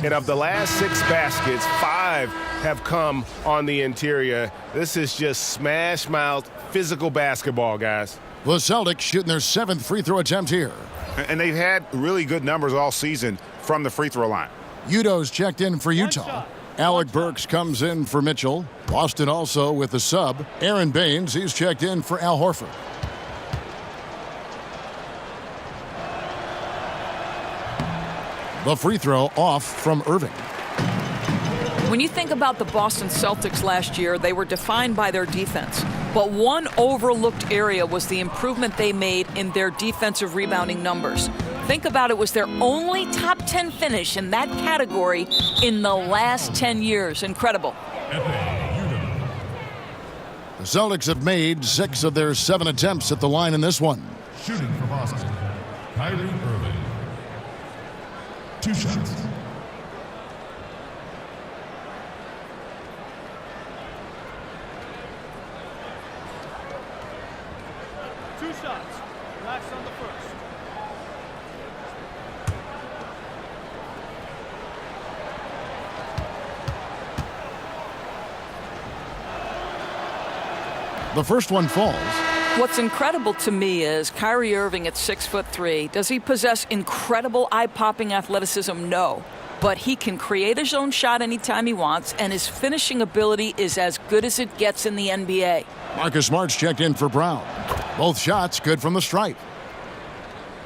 S14: And of the last 6 baskets, 5 have come on the interior. This is just smash-mouth physical basketball, guys.
S6: The Celtics shooting their 7th free throw attempt here.
S7: And they've had really good numbers all season from the free throw line.
S6: Udo's checked in for Utah. Alec Burks comes in for Mitchell. Boston also with the sub. Aaron Baines, he's checked in for Al Horford. The free throw off from Irving.
S8: When you think about the Boston Celtics last year, they were defined by their defense. But one overlooked area was the improvement they made in their defensive rebounding numbers. Think about it, was their only top 10 finish in that category in the last 10 years. Incredible.
S6: The Celtics have made 6 of their 7 attempts at the line in this one.
S11: Shooting for Boston, Kyrie Irving. 2 shots.
S9: Relax on the first.
S6: The first one falls.
S8: What's incredible to me is Kyrie Irving at 6'3". Does he possess incredible eye-popping athleticism? No. But he can create his own shot anytime he wants, and his finishing ability is as good as it gets in the NBA.
S6: Marcus Smart's checked in for Brown. Both shots good from the stripe.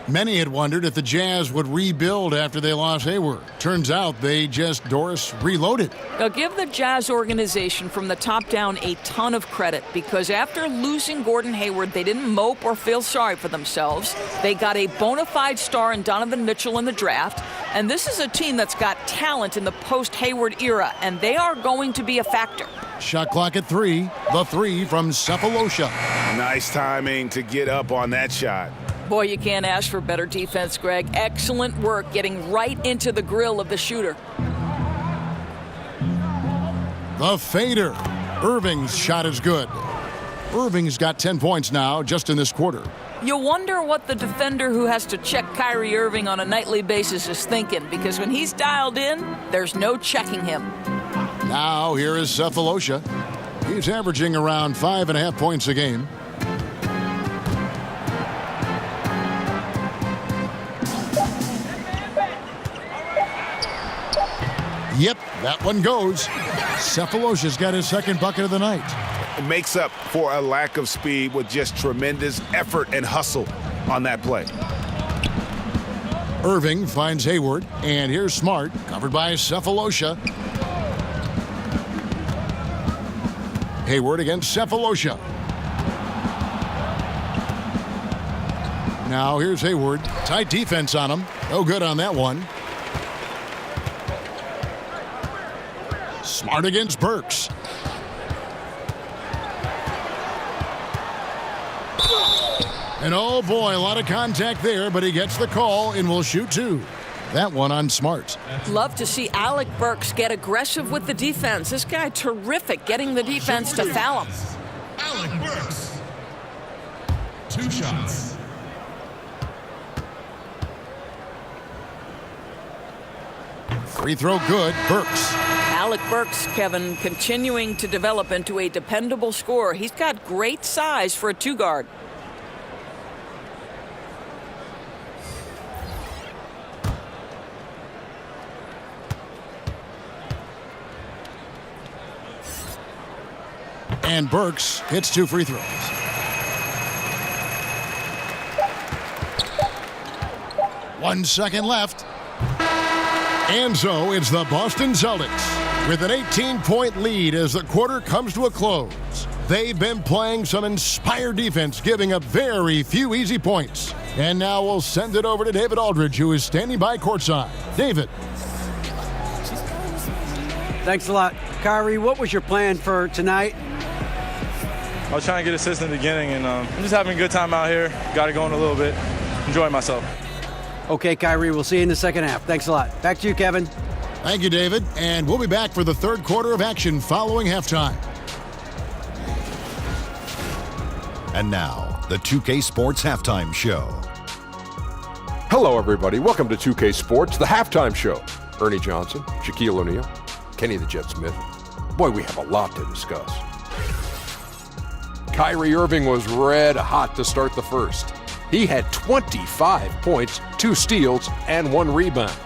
S6: Many had wondered if the Jazz would rebuild after they lost Hayward. Turns out they just, Doris, reloaded.
S8: Now give the Jazz organization from the top down a ton of credit, because after losing Gordon Hayward, they didn't mope or feel sorry for themselves. They got a bona fide star in Donovan Mitchell in the draft, and this is a team that's got talent in the post-Hayward era, and they are going to be a factor.
S6: Shot clock at 3. The 3 from Cephalosha.
S7: Nice timing to get up on that shot.
S8: Boy, you can't ask for better defense, Greg. Excellent work getting right into the grill of the shooter.
S6: The fader. Irving's shot is good. Irving's got 10 points now just in this quarter.
S8: You wonder what the defender who has to check Kyrie Irving on a nightly basis is thinking, because when he's dialed in, there's no checking him.
S6: Now here is Cephalosha. He's averaging around 5.5 points a game. Yep, that one goes. Cephalosha's got his second bucket of the night.
S7: It makes up for a lack of speed with just tremendous effort and hustle on that play.
S6: Irving finds Hayward, and here's Smart, covered by Cephalosha. Hayward against Cephalosha. Now here's Hayward. Tight defense on him. No good on that one. Smart against Burks. And oh boy, a lot of contact there, but he gets the call and will shoot 2. That one on Smart.
S10: Love to see Alec Burks get aggressive with the defense. This guy terrific getting the defense to foul him.
S11: Alec Burks. 2 shots.
S6: Free throw good, Burks.
S8: Alec Burks, Kevin, continuing to develop into a dependable scorer. He's got great size for a 2-guard.
S6: And Burks hits 2 free throws. One second left. And so it's the Boston Celtics with an 18-point lead as the quarter comes to a close. They've been playing some inspired defense, giving up very few easy points. And now we'll send it over to David Aldridge, who is standing by courtside. David.
S9: Thanks a lot. Kyrie, what was your plan for tonight?
S15: I was trying to get assists in the beginning, and I'm just having a good time out here. Got it going a little bit. Enjoying myself.
S9: Okay, Kyrie, we'll see you in the second half. Thanks a lot. Back to you, Kevin.
S6: Thank you, David. And we'll be back for the third quarter of action following halftime.
S1: And now, the 2K Sports Halftime Show.
S2: Hello, everybody. Welcome to 2K Sports, the halftime show. Ernie Johnson, Shaquille O'Neal, Kenny the Jet Smith. Boy, we have a lot to discuss. Kyrie Irving was red hot to start the first. He had 25 points, 2 steals, and 1 rebound.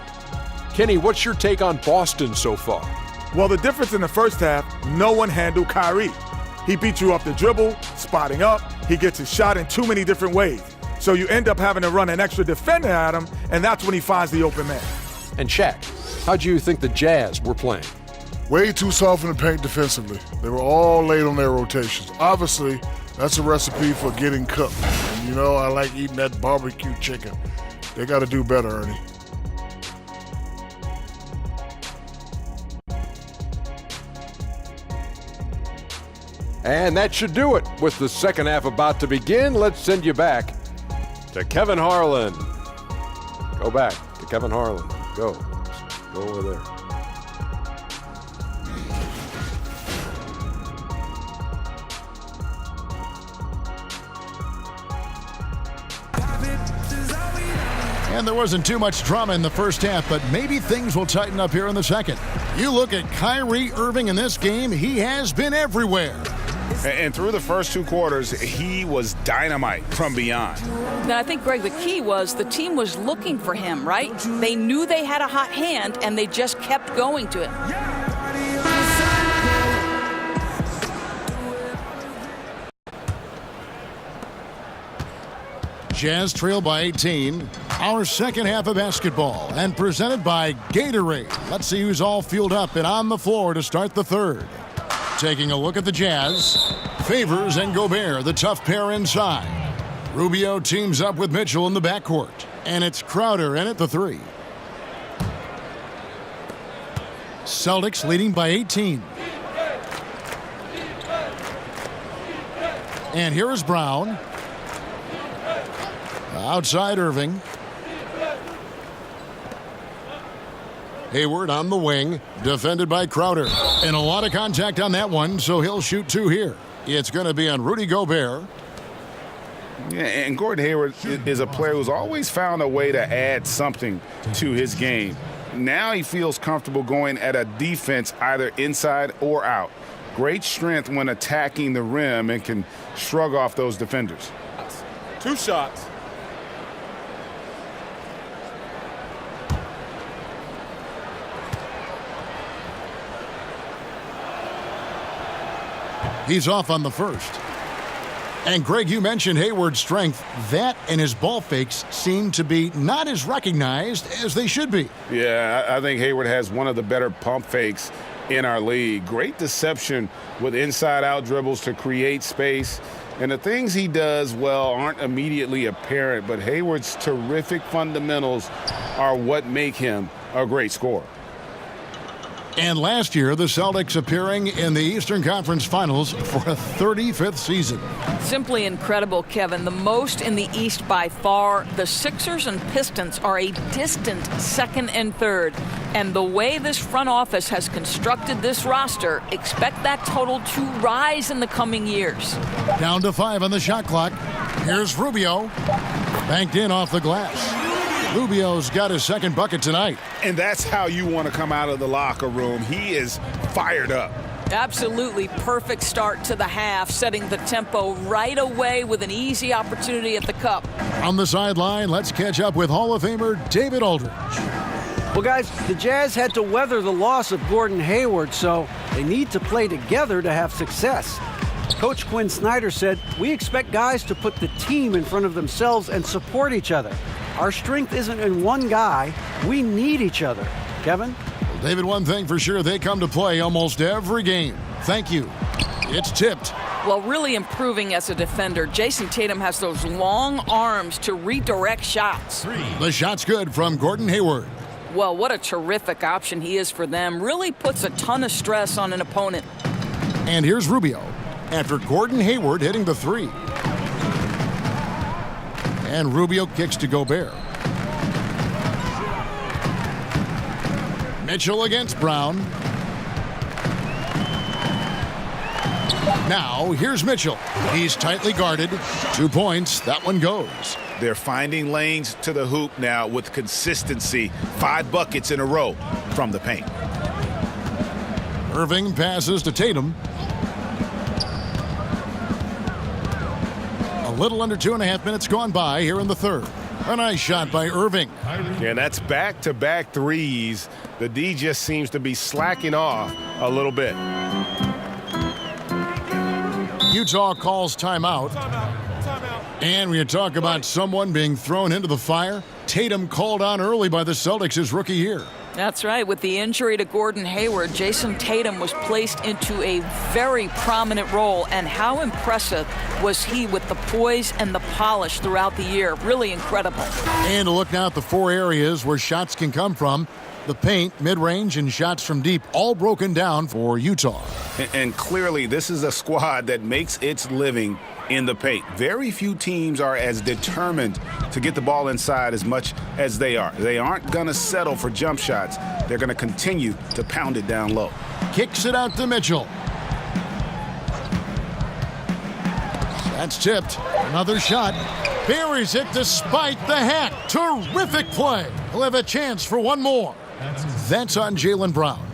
S2: Kenny, what's your take on Boston so far?
S4: Well, the difference in the first half, no one handled Kyrie. He beat you off the dribble, spotting up. He gets his shot in too many different ways. So you end up having to run an extra defender at him, and that's when he finds the open man.
S2: And Shaq, how do you think the Jazz were playing?
S3: Way too soft in the paint defensively. They were all late on their rotations. Obviously, that's a recipe for getting cooked. And you know, I like eating that barbecue chicken. They got to do better, Ernie.
S2: And that should do it. With the second half about to begin, let's send you back to Kevin Harlan. Go back to Kevin Harlan. Go over there.
S6: And there wasn't too much drama in the first half, but maybe things will tighten up here in the second. You look at Kyrie Irving in this game, he has been everywhere.
S7: And through the first 2 quarters, he was dynamite from beyond.
S8: Now, I think, Greg, the key was the team was looking for him, right? They knew they had a hot hand, and they just kept going to him.
S6: Jazz trail by 18. Our second half of basketball, and presented by Gatorade. Let's see who's all fueled up and on the floor to start the third. Taking a look at the Jazz. Favors and Gobert, the tough pair inside. Rubio teams up with Mitchell in the backcourt. And it's Crowder in at the 3. Celtics leading by 18. And here is Brown. Outside Irving. Hayward on the wing, defended by Crowder. And a lot of contact on that one, so he'll shoot 2 here. It's going to be on Rudy Gobert.
S7: Yeah, and Gordon Hayward is a player who's always found a way to add something to his game. Now he feels comfortable going at a defense either inside or out. Great strength when attacking the rim and can shrug off those defenders.
S12: 2 shots.
S6: He's off on the first. And Greg, you mentioned Hayward's strength. That and his ball fakes seem to be not as recognized as they should be.
S7: Yeah, I think Hayward has one of the better pump fakes in our league. Great deception with inside-out dribbles to create space. And the things he does well aren't immediately apparent, but Hayward's terrific fundamentals are what make him a great scorer.
S6: And last year, the Celtics appearing in the Eastern Conference Finals for a 35th season.
S8: Simply incredible, Kevin. The most in the East by far. The Sixers and Pistons are a distant second and third. And the way this front office has constructed this roster, expect that total to rise in the coming years.
S6: Down to 5 on the shot clock. Here's Rubio. Banked in off the glass. Rubio's got his second bucket tonight.
S7: And that's how you want to come out of the locker room. He is fired up.
S8: Absolutely perfect start to the half, setting the tempo right away with an easy opportunity at the cup.
S6: On the sideline, let's catch up with Hall of Famer David Aldridge.
S9: Well, guys, the Jazz had to weather the loss of Gordon Hayward, so they need to play together to have success. Coach Quinn Snyder said, "We expect guys to put the team in front of themselves and support each other. Our strength isn't in one guy. We need each other." Kevin?
S6: Well, David, one thing for sure, they come to play almost every game. Thank you. It's tipped.
S8: Well, really improving as a defender. Jason Tatum has those long arms to redirect shots.
S6: The shot's good from Gordon Hayward.
S8: Well, what a terrific option he is for them. Really puts a ton of stress on an opponent.
S6: And here's Rubio after Gordon Hayward hitting the 3. And Rubio kicks to Gobert. Mitchell against Brown. Now, here's Mitchell. He's tightly guarded. 2 points. That one goes.
S7: They're finding lanes to the hoop now with consistency. 5 buckets in a row from the paint.
S6: Irving passes to Tatum. A little under 2.5 minutes gone by here in the third. A nice shot by Irving.
S14: And that's back-to-back threes. The D just seems to be slacking off a little bit.
S6: Utah calls timeout. And we talk about someone being thrown into the fire. Tatum called on early by the Celtics his rookie year.
S8: That's right. With the injury to Gordon Hayward, Jason Tatum was placed into a very prominent role. And how impressive was he with the poise and the polish throughout the year. Really incredible.
S6: And to look now at the 4 areas where shots can come from. The paint, mid-range, and shots from deep, all broken down for Utah.
S7: And clearly, this is a squad that makes its living in the paint. Very few teams are as determined to get the ball inside as much as they are. They aren't going to settle for jump shots. They're going to continue to pound it down low.
S6: Kicks it out to Mitchell. That's tipped. Another shot. Buries it despite the hack. Terrific play. He'll have a chance for one more. That's on Jaylen Brown.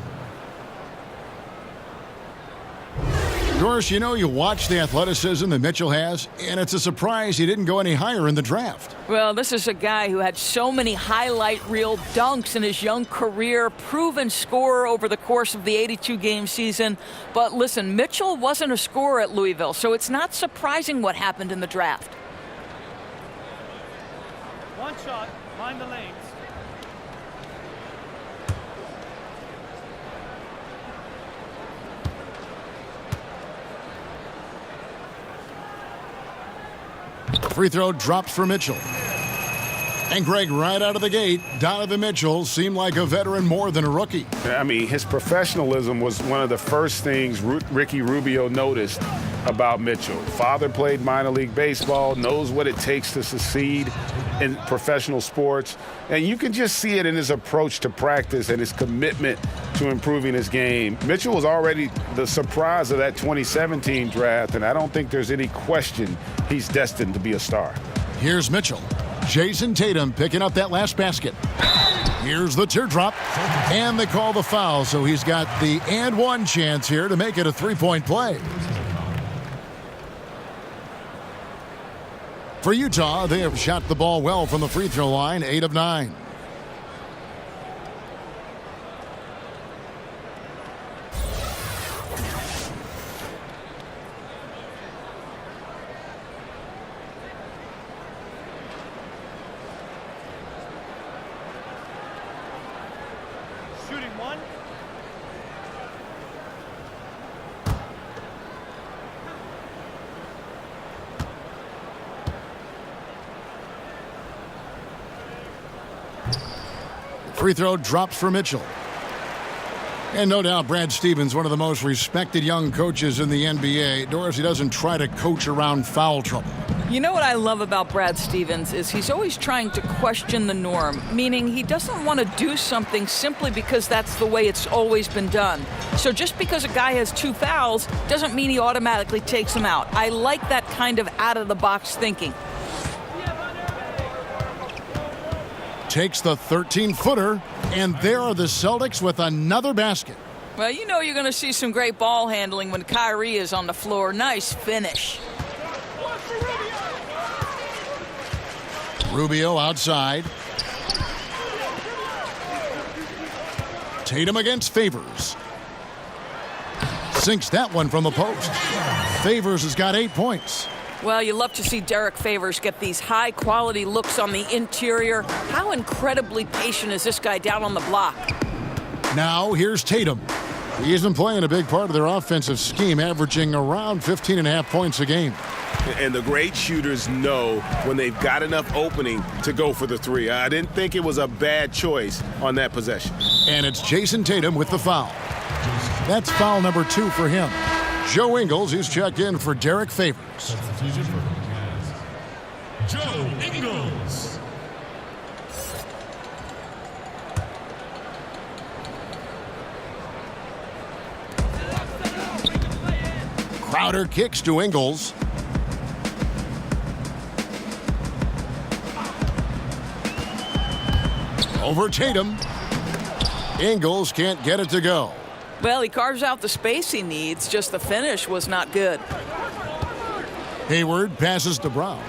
S6: Doris, you know, you watch the athleticism that Mitchell has, and it's a surprise he didn't go any higher in the draft.
S8: Well, this is a guy who had so many highlight reel dunks in his young career, proven scorer over the course of the 82-game season. But listen, Mitchell wasn't a scorer at Louisville, so it's not surprising what happened in the draft.
S16: One shot, find the lanes.
S6: Free throw drops for Mitchell. And Greg, right out of the gate, Donovan Mitchell seemed like a veteran more than a rookie.
S14: I mean, his professionalism was one of the first things Ricky Rubio noticed about Mitchell. Father played minor league baseball, knows what it takes to succeed in professional sports. And you can just see it in his approach to practice and his commitment to improving his game. Mitchell was already the surprise of that 2017 draft, and I don't think there's any question he's destined to be a star.
S6: Here's Mitchell. Jason Tatum picking up that last basket. Here's the teardrop, and they call the foul, so he's got the and one chance here to make it a three-point play. For Utah, they have shot the ball well from the free throw line, 8 of 9.
S16: Shooting one.
S6: Free throw drops for Mitchell. And no doubt Brad Stevens, one of the most respected young coaches in the NBA. Doris, he doesn't try to coach around foul trouble.
S8: You know what I love about Brad Stevens is he's always trying to question the norm, meaning he doesn't want to do something simply because that's the way it's always been done. So just because a guy has 2 fouls doesn't mean he automatically takes them out. I like that kind of out-of-the-box thinking.
S6: Takes the 13-footer, and there are the Celtics with another basket.
S8: Well, you know you're going to see some great ball handling when Kyrie is on the floor. Nice finish.
S6: Rubio outside. Tatum against Favors. Sinks that one from the post. Favors has got 8 points.
S8: Well, you love to see Derek Favors get these high-quality looks on the interior. How incredibly patient is this guy down on the block?
S6: Now here's Tatum. He's been playing a big part of their offensive scheme, averaging around 15.5 points a game.
S14: And the great shooters know when they've got enough opening to go for the three. I didn't think it was a bad choice on that possession.
S6: And it's Jason Tatum with the foul. That's foul number 2 for him. Joe Ingles, who's checked in for Derek Favors.
S11: Substitution for Joe Ingles.
S6: Crowder kicks to Ingles. Over Tatum. Ingles can't get it to go.
S8: Well, he carves out the space he needs, just the finish was not good.
S6: Hayward passes to Brown.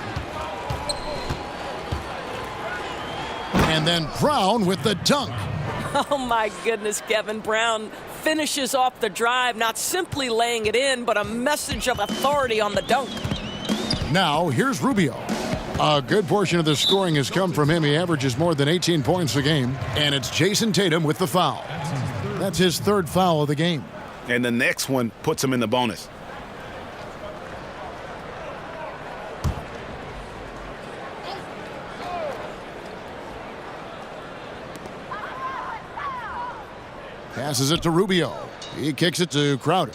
S6: And then Brown with the dunk.
S10: Oh, my goodness, Kevin. Brown finishes off the drive, not simply laying it in, but a message of authority on the dunk.
S6: Now, here's Rubio. A good portion of the scoring has come from him. He averages more than 18 points a game. And it's Jason Tatum with the foul. That's his 3rd foul of the game.
S7: And the next one puts him in the bonus.
S6: Passes it to Rubio. He kicks it to Crowder.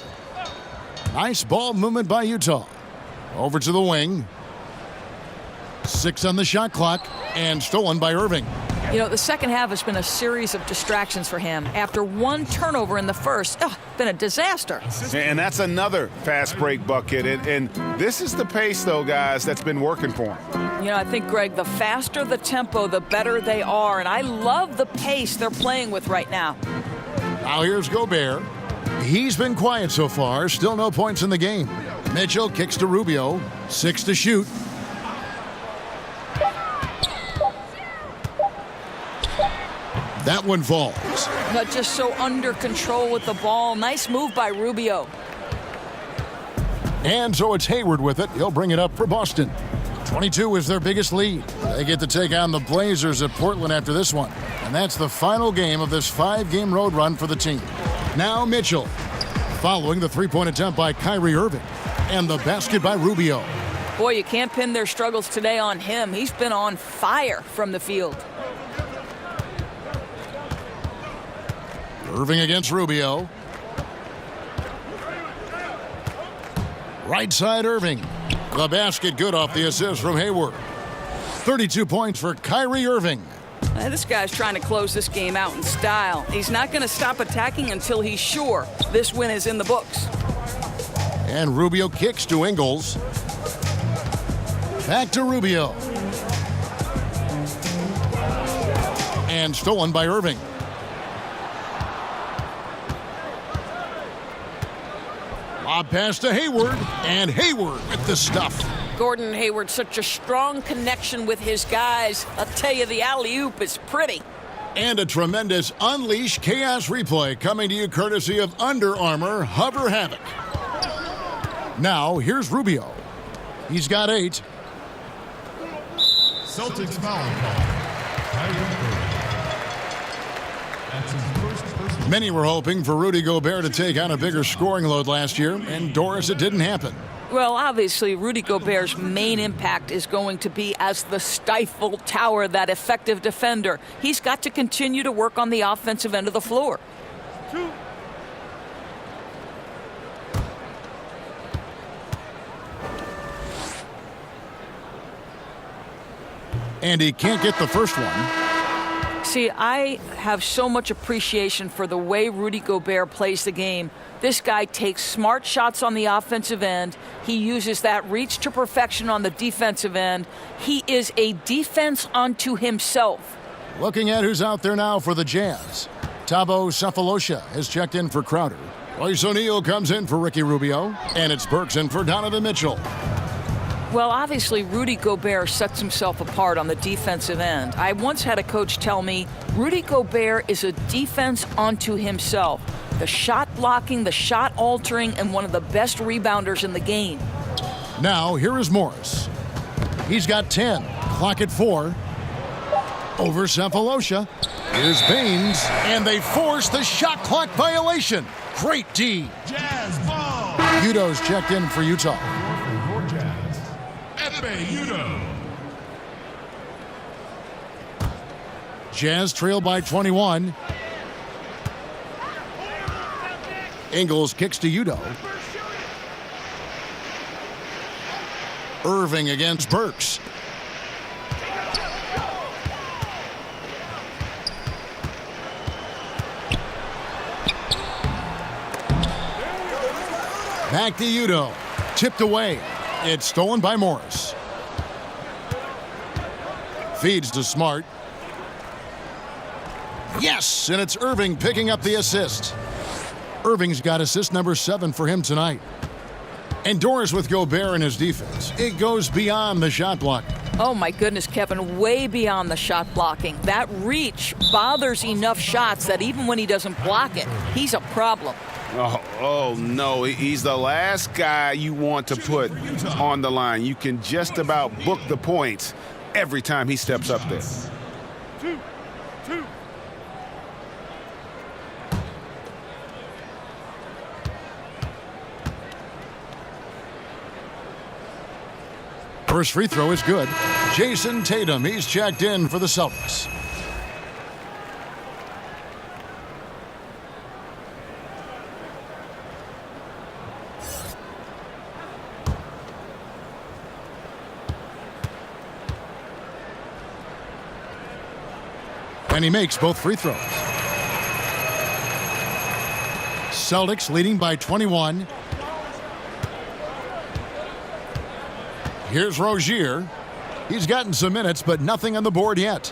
S6: Nice ball movement by Utah. Over to the wing. 6 on the shot clock, and stolen by Irving.
S8: You know, the second half has been a series of distractions for him. After 1 turnover in the first, been a disaster.
S14: And that's another fast break bucket. And this is the pace, though, guys, that's been working for him.
S8: You know, I think, Greg, the faster the tempo, the better they are. And I love the pace they're playing with right now.
S6: Now here's Gobert. He's been quiet so far. Still no points in the game. Mitchell kicks to Rubio. 6 to shoot. That one falls.
S8: But just so under control with the ball. Nice move by Rubio.
S6: And so it's Hayward with it. He'll bring it up for Boston. 22 is their biggest lead. They get to take on the Blazers at Portland after this one. And that's the final game of this 5-game road run for the team. Now Mitchell, following the 3-point attempt by Kyrie Irving. And the basket by Rubio.
S8: Boy, you can't pin their struggles today on him. He's been on fire from the field.
S6: Irving against Rubio. Right side Irving. The basket good off the assist from Hayward. 32 points for Kyrie Irving.
S8: This guy's trying to close this game out in style. He's not going to stop attacking until he's sure this win is in the books.
S6: And Rubio kicks to Ingles. Back to Rubio. And stolen by Irving. Lob pass to Hayward, and Hayward with the stuff.
S10: Gordon Hayward, such a strong connection with his guys. I'll tell you, the alley-oop is pretty.
S6: And a tremendous Unleash Chaos replay coming to you courtesy of Under Armour Hover Havoc. Now, here's Rubio. He's got 8.
S11: Celtics foul call. Kyrie Irving. That's his first personal.
S6: Many were hoping for Rudy Gobert to take on a bigger scoring load last year, and Doris, it didn't happen.
S8: Well, obviously, Rudy Gobert's main impact is going to be as the stifle tower, that effective defender. He's got to continue to work on the offensive end of the floor.
S16: 2.
S6: And he can't get the first one.
S8: See, I have so much appreciation for the way Rudy Gobert plays the game. This guy takes smart shots on the offensive end. He uses that reach to perfection on the defensive end. He is a defense unto himself.
S6: Looking at who's out there now for the Jazz. Thabo Sefolosha has checked in for Crowder. Royce O'Neal comes in for Ricky Rubio. And it's Burks in for Donovan Mitchell.
S8: Well, obviously, Rudy Gobert sets himself apart on the defensive end. I once had a coach tell me, Rudy Gobert is a defense unto himself. The shot blocking, the shot altering, and one of the best rebounders in the game.
S6: Now, here is Morris. He's got 10. Clock at 4. Over Sefolosha. Here's Baines. And they force the shot clock violation. Great D.
S11: Jazz ball.
S6: Udo's checked in for Utah.
S11: Udo.
S6: Jazz trail by 21. Ingles kicks to Udo. Irving against Burks. Back to Udo. Tipped away. It's stolen by Morris. Feeds to Smart. Yes, and it's Irving picking up the assist. Irving's got assist number 7 for him tonight. And Doris with Gobert in his defense. It goes beyond the shot blocking.
S8: Oh my goodness, Kevin, way beyond the shot blocking. That reach bothers enough shots that even when he doesn't block it, he's a problem.
S14: Oh, no, he's the last guy you want to put on the line. You can just about book the points every time he steps up there.
S16: 2.
S6: First free throw is good. Jason Tatum, he's checked in for the Celtics. And he makes both free throws. Celtics leading by 21. Here's Rozier. He's gotten some minutes, but nothing on the board yet.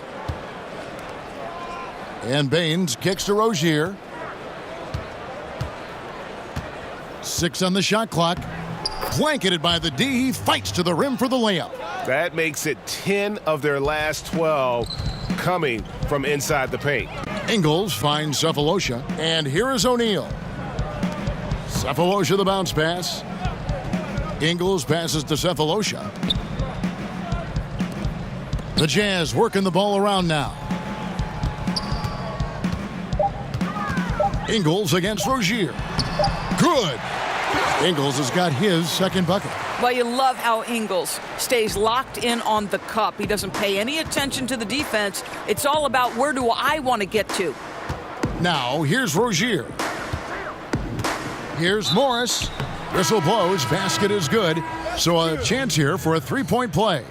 S6: And Baines kicks to Rozier. 6 on the shot clock. Blanketed by the D. He fights to the rim for the layup.
S14: That makes it 10 of their last 12 coming from inside the paint.
S6: Ingles finds Sefolosha. And here is O'Neal. Sefolosha the bounce pass. Ingles passes to Sefolosha. The Jazz working the ball around now. Ingles against Rozier. Good. Ingles has got his second bucket.
S8: Well, you love how Ingles stays locked in on the cup. He doesn't pay any attention to the defense. It's all about where do I want to get to.
S6: Now, here's Rozier. Here's Morris. Whistle blows, basket is good, so a chance here for a three-point play.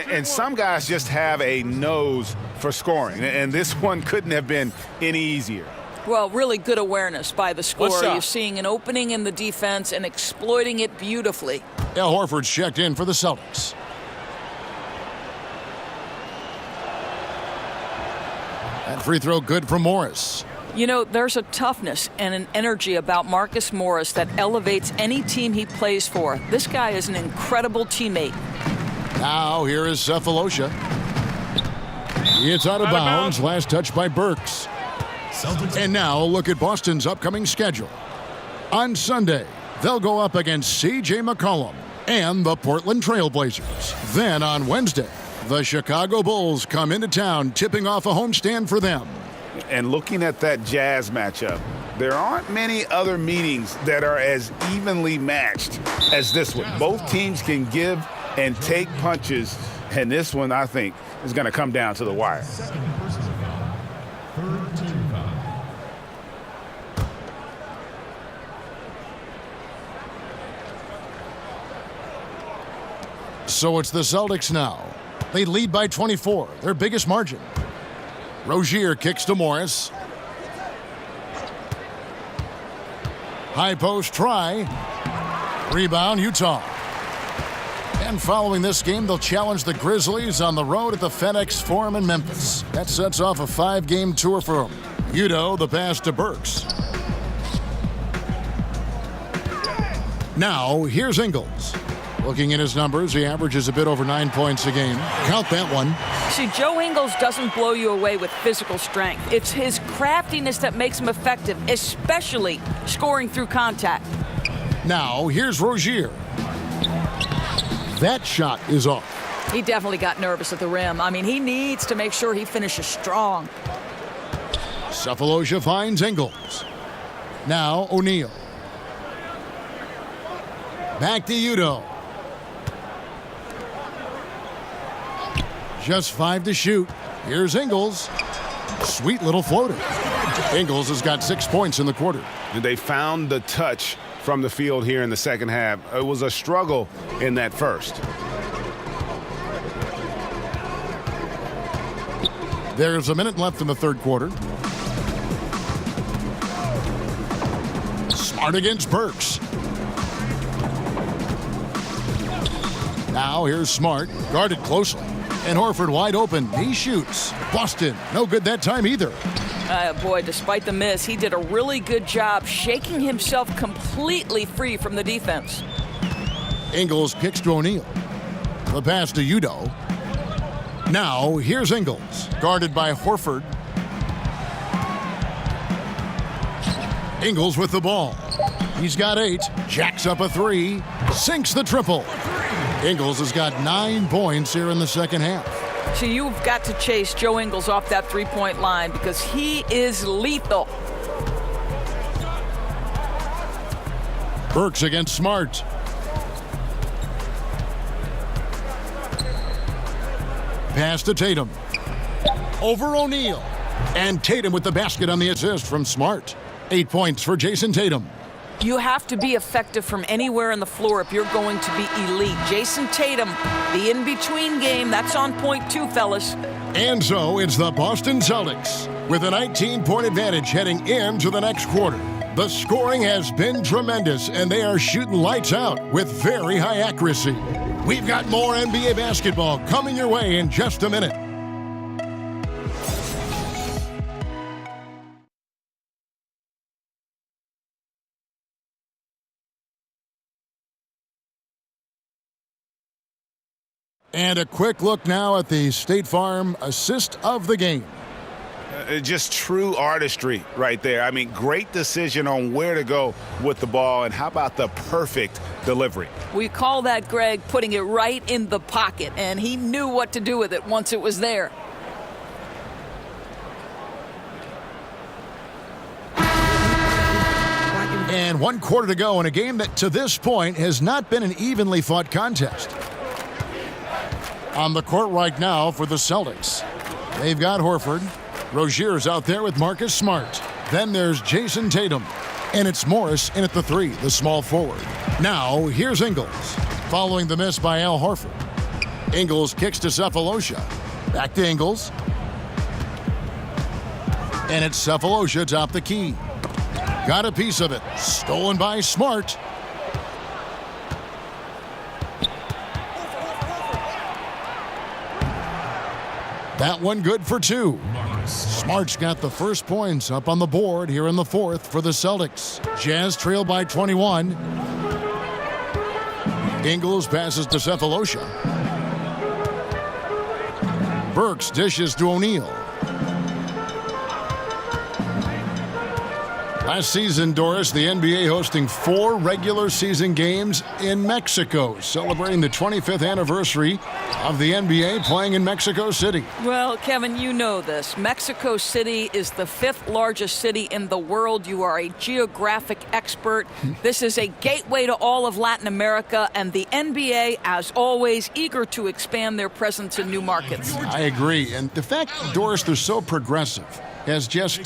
S14: And some guys just have a nose for scoring, and this one couldn't have been any easier.
S8: Well, really good awareness by the scorer.
S12: shot?
S8: You're seeing an opening in the defense and exploiting it beautifully.
S6: Al Horford's checked in for the Celtics. That free throw good for Morris.
S8: You know, there's a toughness and an energy about Marcus Morris that elevates any team he plays for. This guy is an incredible teammate.
S6: Now here is Cephalosha. It's out of bounds. Last touch by Burks. And now look at Boston's upcoming schedule. On Sunday, they'll go up against C.J. McCollum and the Portland Trail Blazers. Then on Wednesday, the Chicago Bulls come into town, tipping off a homestand for them.
S14: And looking at that Jazz matchup, there aren't many other meetings that are as evenly matched as this one. Both teams can give and take punches, and this one, I think, is going to come down to the wire.
S6: So it's the Celtics now. They lead by 24, their biggest margin. Rozier kicks to Morris. High post try. Rebound, Utah. And following this game, they'll challenge the Grizzlies on the road at the FedEx Forum in Memphis. That sets off a 5-game tour for them. Udo, the pass to Burks. Now, here's Ingles. Looking at his numbers, he averages a bit over 9 points a game. Count that one.
S8: See, Joe Ingles doesn't blow you away with physical strength. It's his craftiness that makes him effective, especially scoring through contact.
S6: Now, here's Rozier. That shot is off.
S8: He definitely got nervous at the rim. I mean, he needs to make sure he finishes strong.
S6: Cephalosha finds Ingles. Now, O'Neal. Back to Udo. Just 5 to shoot. Here's Ingles. Sweet little floater. Ingles has got 6 points in the quarter.
S14: They found the touch from the field here in the second half. It was a struggle in that first.
S6: There's a minute left in the third quarter. Smart against Burks. Now here's Smart, guarded closely. And Horford wide open. He shoots. Boston, no good that time either.
S8: Boy, despite the miss, he did a really good job shaking himself completely free from the defense.
S6: Ingles kicks to O'Neal. The pass to Udo. Now, here's Ingles, guarded by Horford. Ingles with the ball. He's got 8, jacks up a 3, sinks the triple. Ingles has got 9 points here in the second half.
S8: So you've got to chase Joe Ingles off that three-point line because he is lethal.
S6: Burks against Smart. Pass to Tatum. Over O'Neal. And Tatum with the basket on the assist from Smart. 8 points for Jason Tatum.
S8: You have to be effective from anywhere on the floor if you're going to be elite. Jason Tatum, the in-between game, that's on point too, fellas.
S6: And so it's the Boston Celtics with a 19-point advantage heading into the next quarter. The scoring has been tremendous, and they are shooting lights out with very high accuracy. We've got more NBA basketball coming your way in just a minute. And a quick look now at the State Farm assist of the game.
S14: Just true artistry right there. I mean, great decision on where to go with the ball, and how about the perfect delivery?
S8: We call that, Greg, putting it right in the pocket, and he knew what to do with it once it was there.
S6: And 1 quarter to go in a game that to this point has not been an evenly fought contest. On the court right now for the Celtics, they've got Horford. Rozier's out there with Marcus Smart. Then there's Jason Tatum. And it's Morris in at the 3, the small forward. Now, here's Ingles, following the miss by Al Horford. Ingles kicks to Cephalosha. Back to Ingles. And it's Cephalosha atop the key. Got a piece of it. Stolen by Smart. That one good for 2. Smart's got the first points up on the board here in the 4th for the Celtics. Jazz trail by 21. Ingles passes to Cephalosha. Burks dishes to O'Neal. Last season, Doris, the NBA hosting 4 regular season games in Mexico, celebrating the 25th anniversary of the NBA playing in Mexico City.
S8: Well, Kevin, you know this. Mexico City is the 5th largest city in the world. You are a geographic expert. This is a gateway to all of Latin America, and the NBA, as always, eager to expand their presence in new markets.
S6: I agree. And the fact, Doris, they're so progressive has just,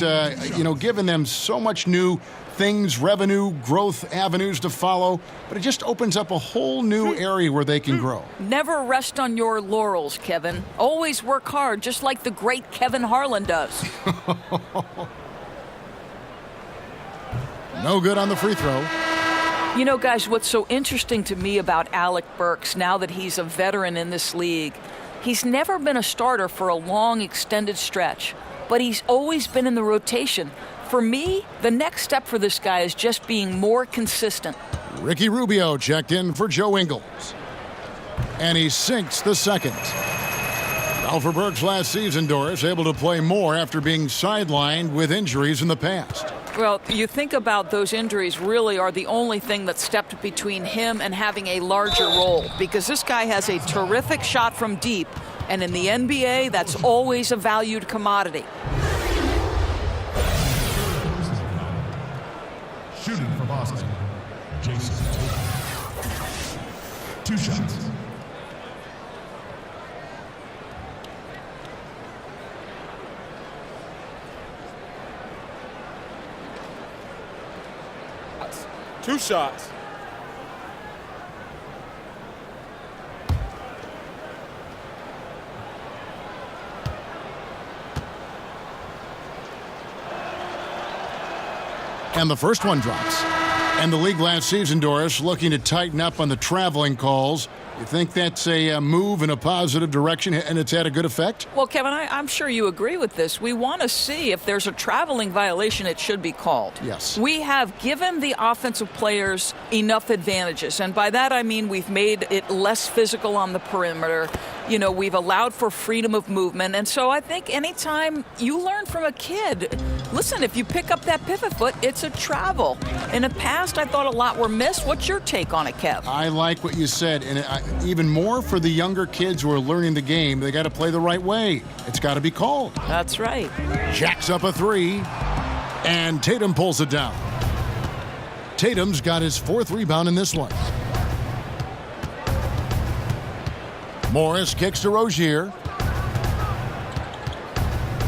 S6: given them so much new things, revenue, growth avenues to follow, but it just opens up a whole new area where they can grow.
S8: Never rest on your laurels, Kevin. Always work hard, just like the great Kevin Harlan does.
S6: No good on the free throw.
S8: You know, guys, what's so interesting to me about Alec Burks, now that he's a veteran in this league, he's never been a starter for a long, extended stretch, but he's always been in the rotation. For me, the next step for this guy is just being more consistent.
S6: Ricky Rubio checked in for Joe Ingles. And he sinks the second. Now for Burks last season, Doris, able to play more after being sidelined with injuries in the past.
S8: Well, you think about those injuries really are the only thing that stepped between him and having a larger role, because this guy has a terrific shot from deep, and in the NBA, that's always a valued commodity.
S11: Shooting for Boston, Jason. 2 shots.
S12: Two shots.
S6: And the first one drops. And the league last season, Doris, looking to tighten up on the traveling calls. You think that's a move in a positive direction, and it's had a good effect?
S8: Well, Kevin, I'm sure you agree with this. We want to see if there's a traveling violation, it should be called.
S6: Yes.
S8: We have given the offensive players enough advantages, and by that I mean we've made it less physical on the perimeter. You know, we've allowed for freedom of movement, and so I think anytime you learn from a kid, listen, if you pick up that pivot foot, it's a travel. In the past, I thought a lot were missed. What's your take on it, Kev?
S6: I like what you said, and even more for the younger kids who are learning the game, they got to play the right way. It's got to be called.
S8: That's right.
S6: Jacks up a 3, and Tatum pulls it down. Tatum's got his 4th rebound in this one. Morris kicks to Rozier.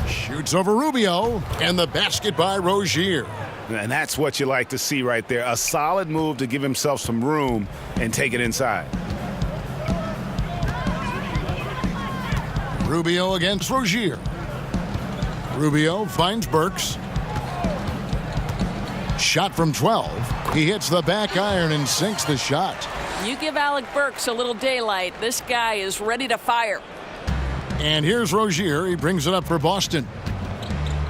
S6: Shoots over Rubio, and the basket by Rozier.
S14: And that's what you like to see right there. A solid move to give himself some room and take it inside.
S6: Rubio against Rozier. Rubio finds Burks. Shot from 12. He hits the back iron and sinks the shot.
S8: You give Alec Burks a little daylight. This guy is ready to fire.
S6: And here's Rozier. He brings it up for Boston.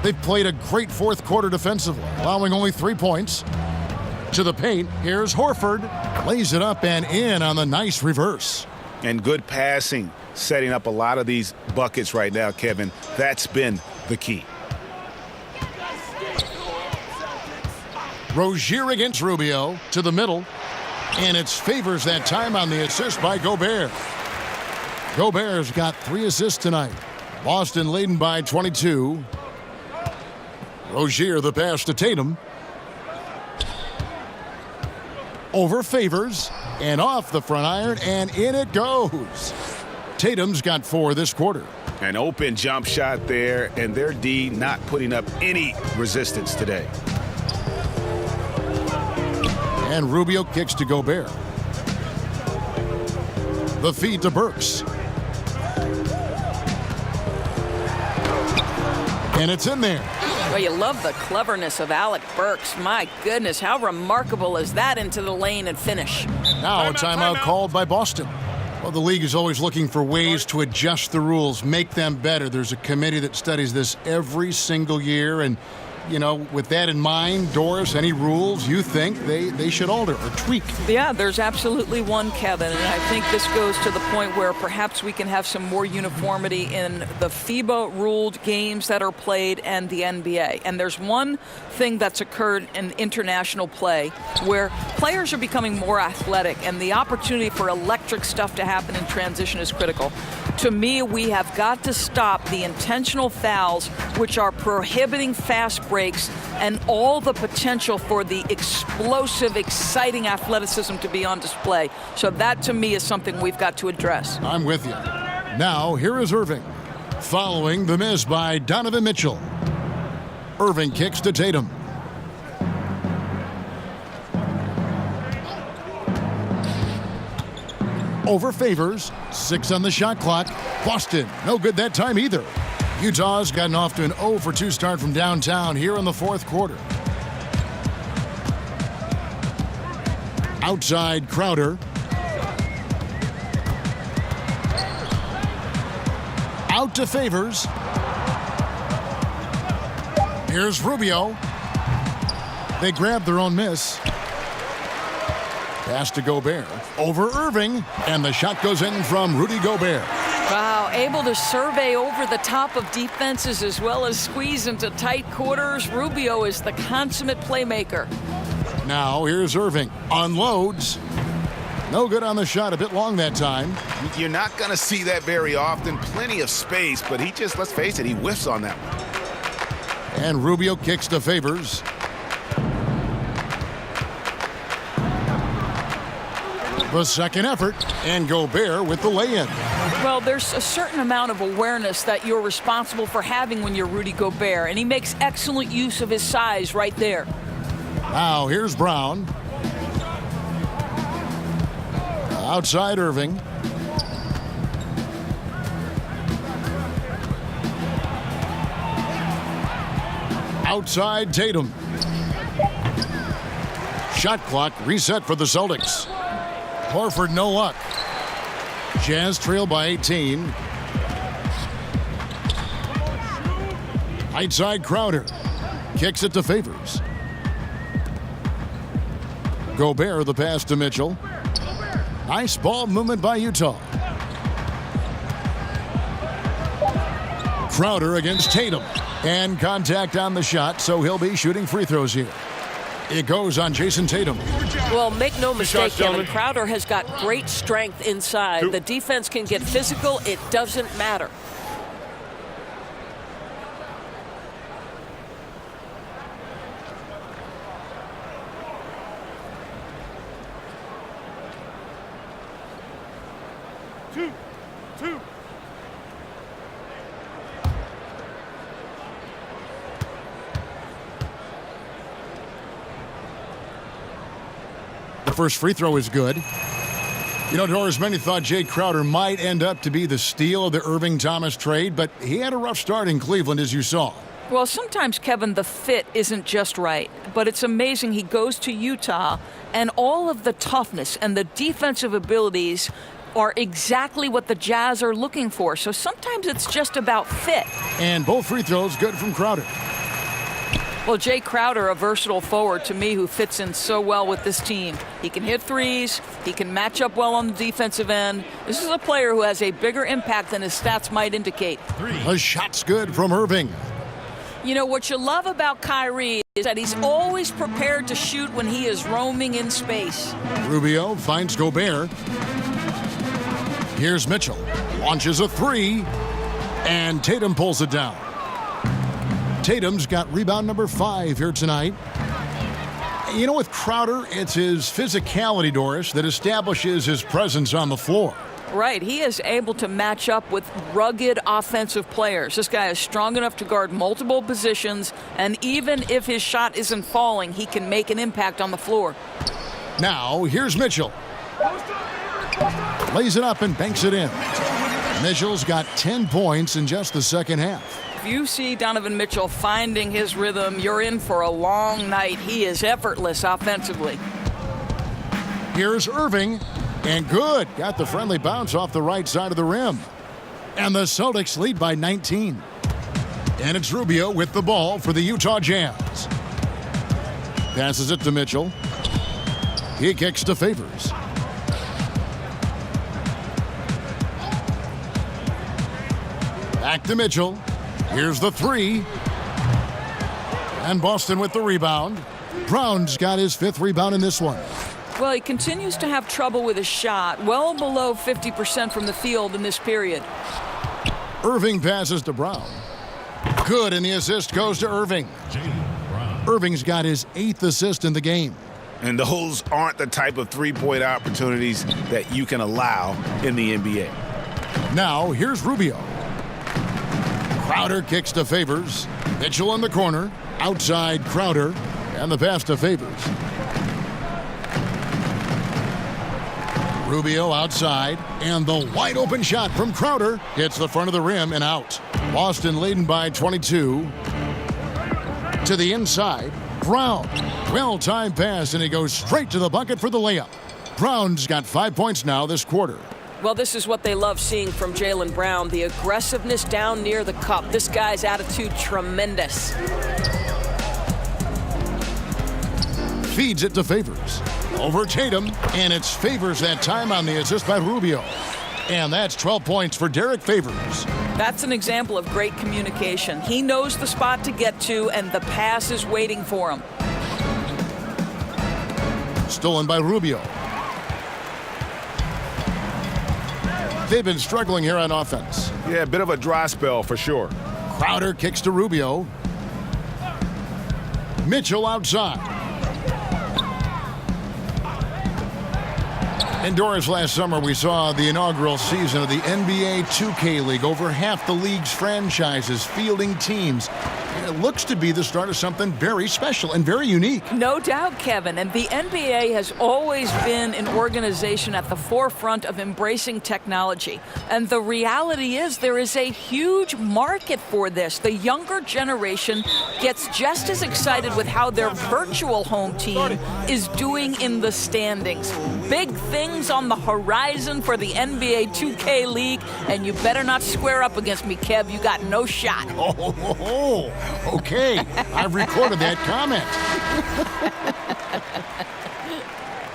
S6: They've played a great 4th quarter defensively, allowing only 3 points. To the paint, here's Horford. Lays it up and in on the nice reverse.
S14: And good passing, setting up a lot of these buckets right now, Kevin. That's been the key.
S6: Rozier against Rubio to the middle. And it's Favors that time on the assist by Gobert. Gobert's got 3 assists tonight. Boston leading by 22. Rozier the pass to Tatum. Over Favors and off the front iron, and in it goes. Tatum's got 4 this quarter.
S14: An open jump shot there, and their D not putting up any resistance today.
S6: And Rubio kicks to Gobert. The feed to Burks. And it's in there.
S8: Well, you love the cleverness of Alec Burks. My goodness, how remarkable is that into the lane and finish?
S6: Now a timeout called by Boston. Well, the league is always looking for ways to adjust the rules, make them better. There's a committee that studies this every single year. And, you know, with that in mind, Doris, any rules you think they should alter or tweak?
S8: Yeah, there's absolutely one, Kevin. And I think this goes to the point where perhaps we can have some more uniformity in the FIBA-ruled games that are played and the NBA. And there's one thing that's occurred in international play where players are becoming more athletic, and the opportunity for electric stuff to happen in transition is critical. To me, we have got to stop the intentional fouls, which are prohibiting fast breaks and all the potential for the explosive, exciting athleticism to be on display. So that, to me, is something we've got to address.
S6: I'm with you. Now, here is Irving, following the miss by Donovan Mitchell. Irving kicks to Tatum. Over Favors. 6 on the shot clock. Boston, no good that time either. Utah's gotten off to an 0-for-2 start from downtown here in the fourth quarter. Outside Crowder. Out to Favors. Here's Rubio. They grab their own miss. Pass to Gobert. Over Irving. And the shot goes in from Rudy Gobert.
S8: Wow, able to survey over the top of defenses as well as squeeze into tight quarters. Rubio is the consummate playmaker.
S6: Now here's Irving. Unloads. No good on the shot. A bit long that time.
S7: You're not going to see that very often. Plenty of space, but he just, let's face it, he whiffs on that one.
S6: And Rubio kicks to Favors. The second effort, and Gobert with the lay-in.
S8: Well, there's a certain amount of awareness that you're responsible for having when you're Rudy Gobert, and he makes excellent use of his size right there.
S6: Now here's Brown. Outside Irving. Outside Tatum. Shot clock reset for the Celtics. Horford, no luck. Jazz trail by 18. Outside Crowder. Kicks it to Favors. Gobert, the pass to Mitchell. Nice ball movement by Utah. Crowder against Tatum. And contact on the shot, so he'll be shooting free throws here. It goes on Jason Tatum.
S10: Well, make no mistake, Kevin, Crowder has got great strength inside. The defense can get physical. It doesn't matter.
S16: Two.
S6: The first free throw is good. You know, Doris, many thought Jay Crowder might end up to be the steal of the Irving-Thomas trade, but he had a rough start in Cleveland, as you saw.
S8: Well, sometimes, Kevin, the fit isn't just right, but it's amazing he goes to Utah, and all of the toughness and the defensive abilities are exactly what the Jazz are looking for. So sometimes it's just about fit.
S6: And both free throws good from Crowder.
S8: Well, Jay Crowder, a versatile forward to me who fits in so well with this team. He can hit threes. He can match up well on the defensive end. This is a player who has a bigger impact than his stats might indicate.
S6: The shot's good from Irving.
S8: You know, what you love about Kyrie is that he's always prepared to shoot when he is roaming in space.
S6: Rubio finds Gobert. Here's Mitchell. Launches a three. And Tatum pulls it down. Tatum's got rebound number 5 here tonight. You know, with Crowder, it's his physicality, Doris, that establishes his presence on the floor.
S8: Right. He is able to match up with rugged offensive players. This guy is strong enough to guard multiple positions, and even if his shot isn't falling, he can make an impact on the floor.
S6: Now, here's Mitchell. Lays it up and banks it in. Mitchell's got 10 points in just the second half.
S8: If you see Donovan Mitchell finding his rhythm, you're in for a long night. He is effortless offensively.
S6: Here's Irving, and good. Got the friendly bounce off the right side of the rim. And the Celtics lead by 19. And it's Rubio with the ball for the Utah Jazz. Passes it to Mitchell. He kicks to Favors. Back to Mitchell. Here's the three. And Boston with the rebound. Brown's got his 5th rebound in this one.
S8: Well, he continues to have trouble with his shot, well below 50% from the field in this period.
S6: Irving passes to Brown. Good, and the assist goes to Irving. Irving's got his 8th assist in the game.
S14: And those aren't the type of three-point opportunities that you can allow in the NBA.
S6: Now, here's Rubio. Crowder kicks to Favors. Mitchell in the corner. Outside Crowder. And the pass to Favors. Rubio outside. And the wide open shot from Crowder hits the front of the rim and out. Boston leading by 22. To the inside. Brown. Well-timed pass, and he goes straight to the bucket for the layup. Brown's got 5 points now this quarter.
S10: Well, this is what they love seeing from Jaylen Brown, the aggressiveness down near the cup. This guy's attitude, tremendous.
S6: Feeds it to Favors. Over Tatum, and it's Favors that time on the assist by Rubio. And that's 12 points for Derek Favors.
S8: That's an example of great communication. He knows the spot to get to, and the pass is waiting for him.
S6: Stolen by Rubio. They've been struggling here on offense.
S14: Yeah, a bit of a dry spell for sure.
S6: Crowder kicks to Rubio. Mitchell outside. Indoors last summer, we saw the inaugural season of the NBA 2K League. Over half the league's franchises fielding teams. It looks to be the start of something very special and very unique.
S8: No doubt, Kevin. And the NBA has always been an organization at the forefront of embracing technology. And the reality is there is a huge market for this. The younger generation gets just as excited with how their virtual home team is doing in the standings. Big things on the horizon for the NBA 2K League, and you better not square up against me, Kev. You got no shot.
S6: Okay, I've recorded that comment.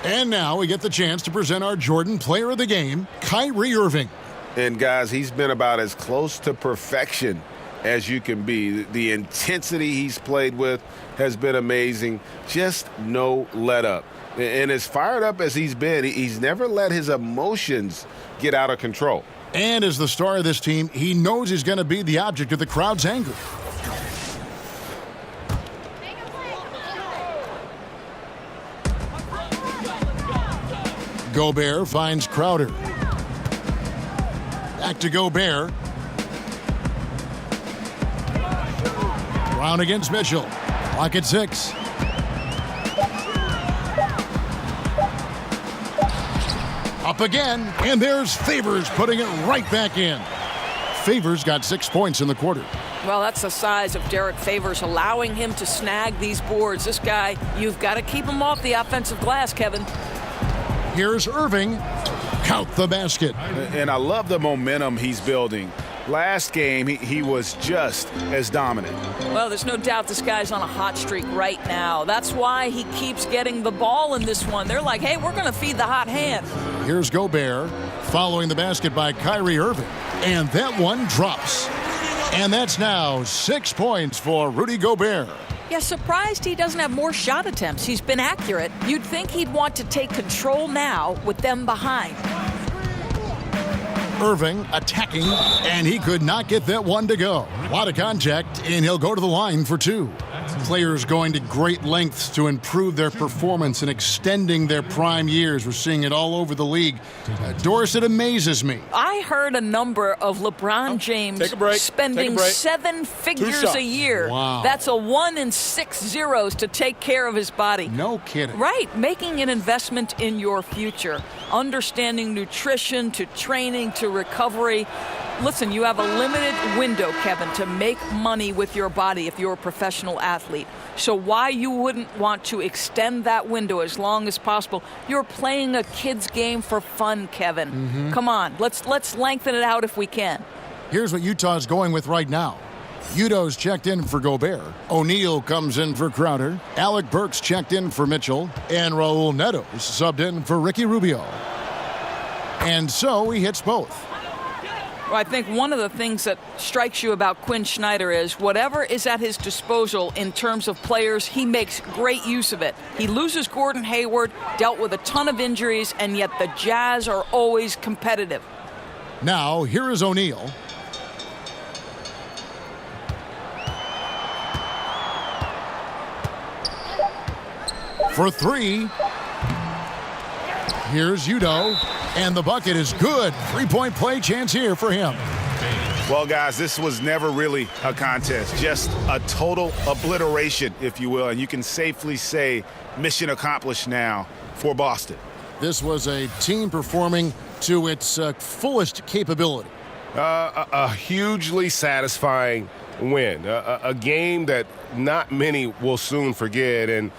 S6: And now we get the chance to present our Jordan Player of the Game, Kyrie Irving.
S14: And guys, he's been about as close to perfection as you can be. The intensity he's played with has been amazing. Just no let up. And as fired up as he's been, he's never let his emotions get out of control.
S6: And as the star of this team, he knows he's going to be the object of the crowd's anger. Gobert finds Crowder. Back to Gobert. Brown against Mitchell. Clock at 6. Up again, and there's Favors putting it right back in. Favors got 6 points in the quarter.
S8: Well, that's the size of Derek Favors, allowing him to snag these boards. This guy, you've got to keep him off the offensive glass, Kevin.
S6: Here's Irving. Count the basket.
S14: And I love the momentum he's building. Last game, he was just as dominant.
S8: Well, there's no doubt this guy's on a hot streak right now. That's why he keeps getting the ball in this one. They're like, hey, we're going to feed the hot hand.
S6: Here's Gobert following the basket by Kyrie Irving. And that one drops. And that's now 6 points for Rudy Gobert.
S8: Yeah, surprised he doesn't have more shot attempts. He's been accurate. You'd think he'd want to take control now with them behind.
S6: Irving attacking, and he could not get that one to go. A lot of contact, and he'll go to the line for 2. Players going to great lengths to improve their performance and extending their prime years. We're seeing it all over the league. Doris, it amazes me.
S8: I heard a number of LeBron James spending 7 figures a year.
S6: Wow.
S8: That's a 1 in 6 zeros to take care of his body.
S6: No kidding.
S8: Right. Making an investment in your future. Understanding nutrition to training to recovery. Listen, you have a limited window, Kevin, to make money with your body if you're a professional athlete. So why you wouldn't want to extend that window as long as possible? You're playing a kid's game for fun, Kevin. Come on, let's lengthen it out if we can.
S6: Here's what Utah's going with right now. Udo's checked in for Gobert. O'Neal comes in for Crowder. Alec Burks checked in for Mitchell. And Raul Neto's subbed in for Ricky Rubio. And so he hits both.
S8: Well, I think one of the things that strikes you about Quinn Snyder is whatever is at his disposal in terms of players, he makes great use of it. He loses Gordon Hayward, dealt with a ton of injuries, and yet the Jazz are always competitive.
S6: Now, here is O'Neal. For 3. Here's Udo, and the bucket is good. 3-point play chance here for him.
S14: Well, guys, this was never really a contest, just a total obliteration, if you will, and you can safely say mission accomplished now for Boston.
S6: This was a team performing to its fullest capability.
S14: A hugely satisfying win, a game that not many will soon forget, and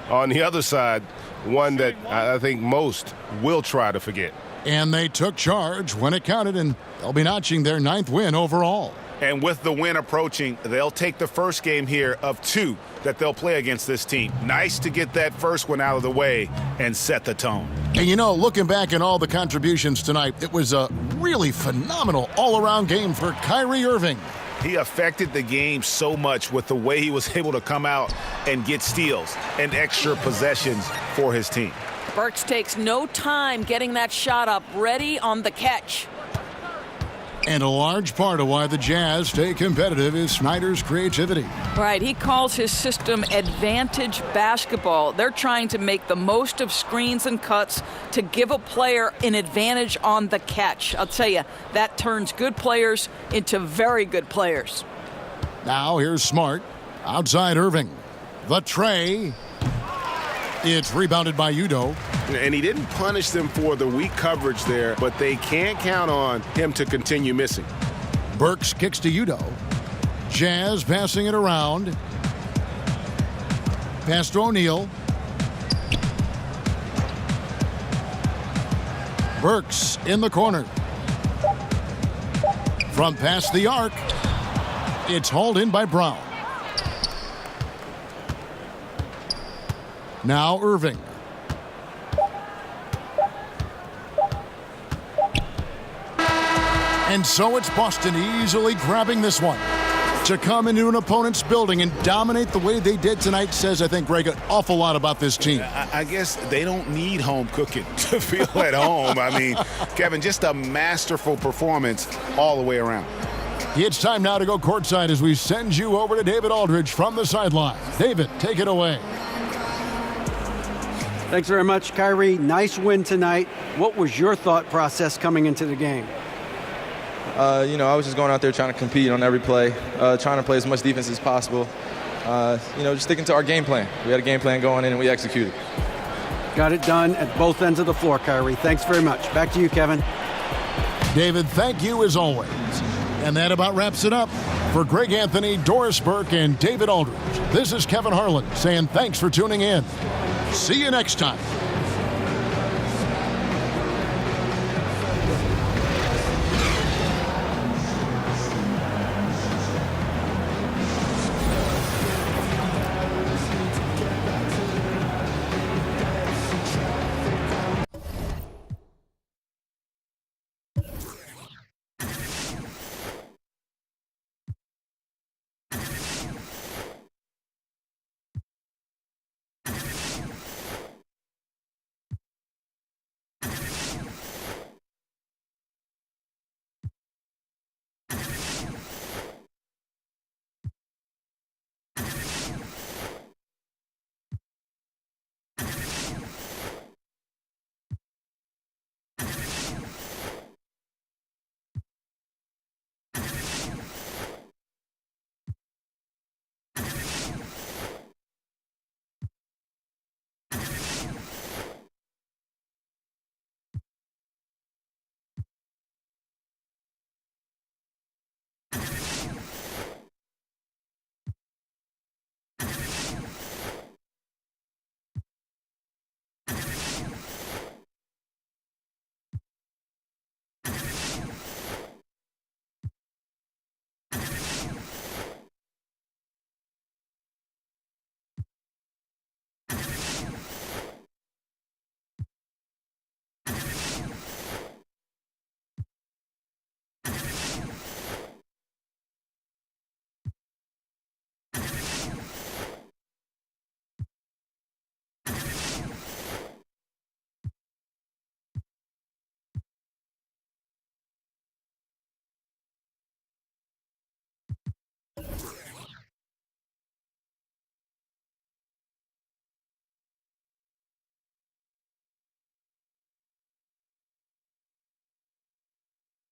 S14: on the other side, one that I think most will try to forget.
S6: And they took charge when it counted, and they'll be notching their 9th win overall.
S14: And with the win approaching, they'll take the first game here of 2 that they'll play against this team. Nice to get that first one out of the way and set the tone.
S6: And you know, looking back at all the contributions tonight, it was a really phenomenal all-around game for Kyrie Irving.
S14: He affected the game so much with the way he was able to come out and get steals and extra possessions for his team.
S8: Burks takes no time getting that shot up, ready on the catch.
S6: And a large part of why the Jazz stay competitive is Snyder's creativity.
S8: Right, he calls his system advantage basketball. They're trying to make the most of screens and cuts to give a player an advantage on the catch. I'll tell you, that turns good players into very good players.
S6: Now here's Smart. Outside Irving. The tray. It's rebounded by Udo.
S14: And he didn't punish them for the weak coverage there, but they can't count on him to continue missing.
S6: Burks kicks to Udo. Jazz passing it around. Pass to O'Neal. Burks in the corner. From past the arc. It's hauled in by Brown. Now Irving. And so it's Boston easily grabbing this one. To come into an opponent's building and dominate the way they did tonight says, I think, Greg, an awful lot about this team.
S14: I guess they don't need home cooking to feel at home. I mean, Kevin, just a masterful performance all the way around.
S6: It's time now to go courtside as we send you over to David Aldridge from the sideline. David, take it away.
S9: Thanks very much, Kyrie. Nice win tonight. What was your thought process coming into the game?
S13: I was just going out there trying to compete on every play, trying to play as much defense as possible. Just sticking to our game plan. We had a game plan going in and we executed.
S9: Got it done at both ends of the floor, Kyrie. Thanks very much. Back to you, Kevin.
S6: David, thank you as always. And that about wraps it up. For Greg Anthony, Doris Burke, and David Aldridge, this is Kevin Harlan saying thanks for tuning in. See you next time.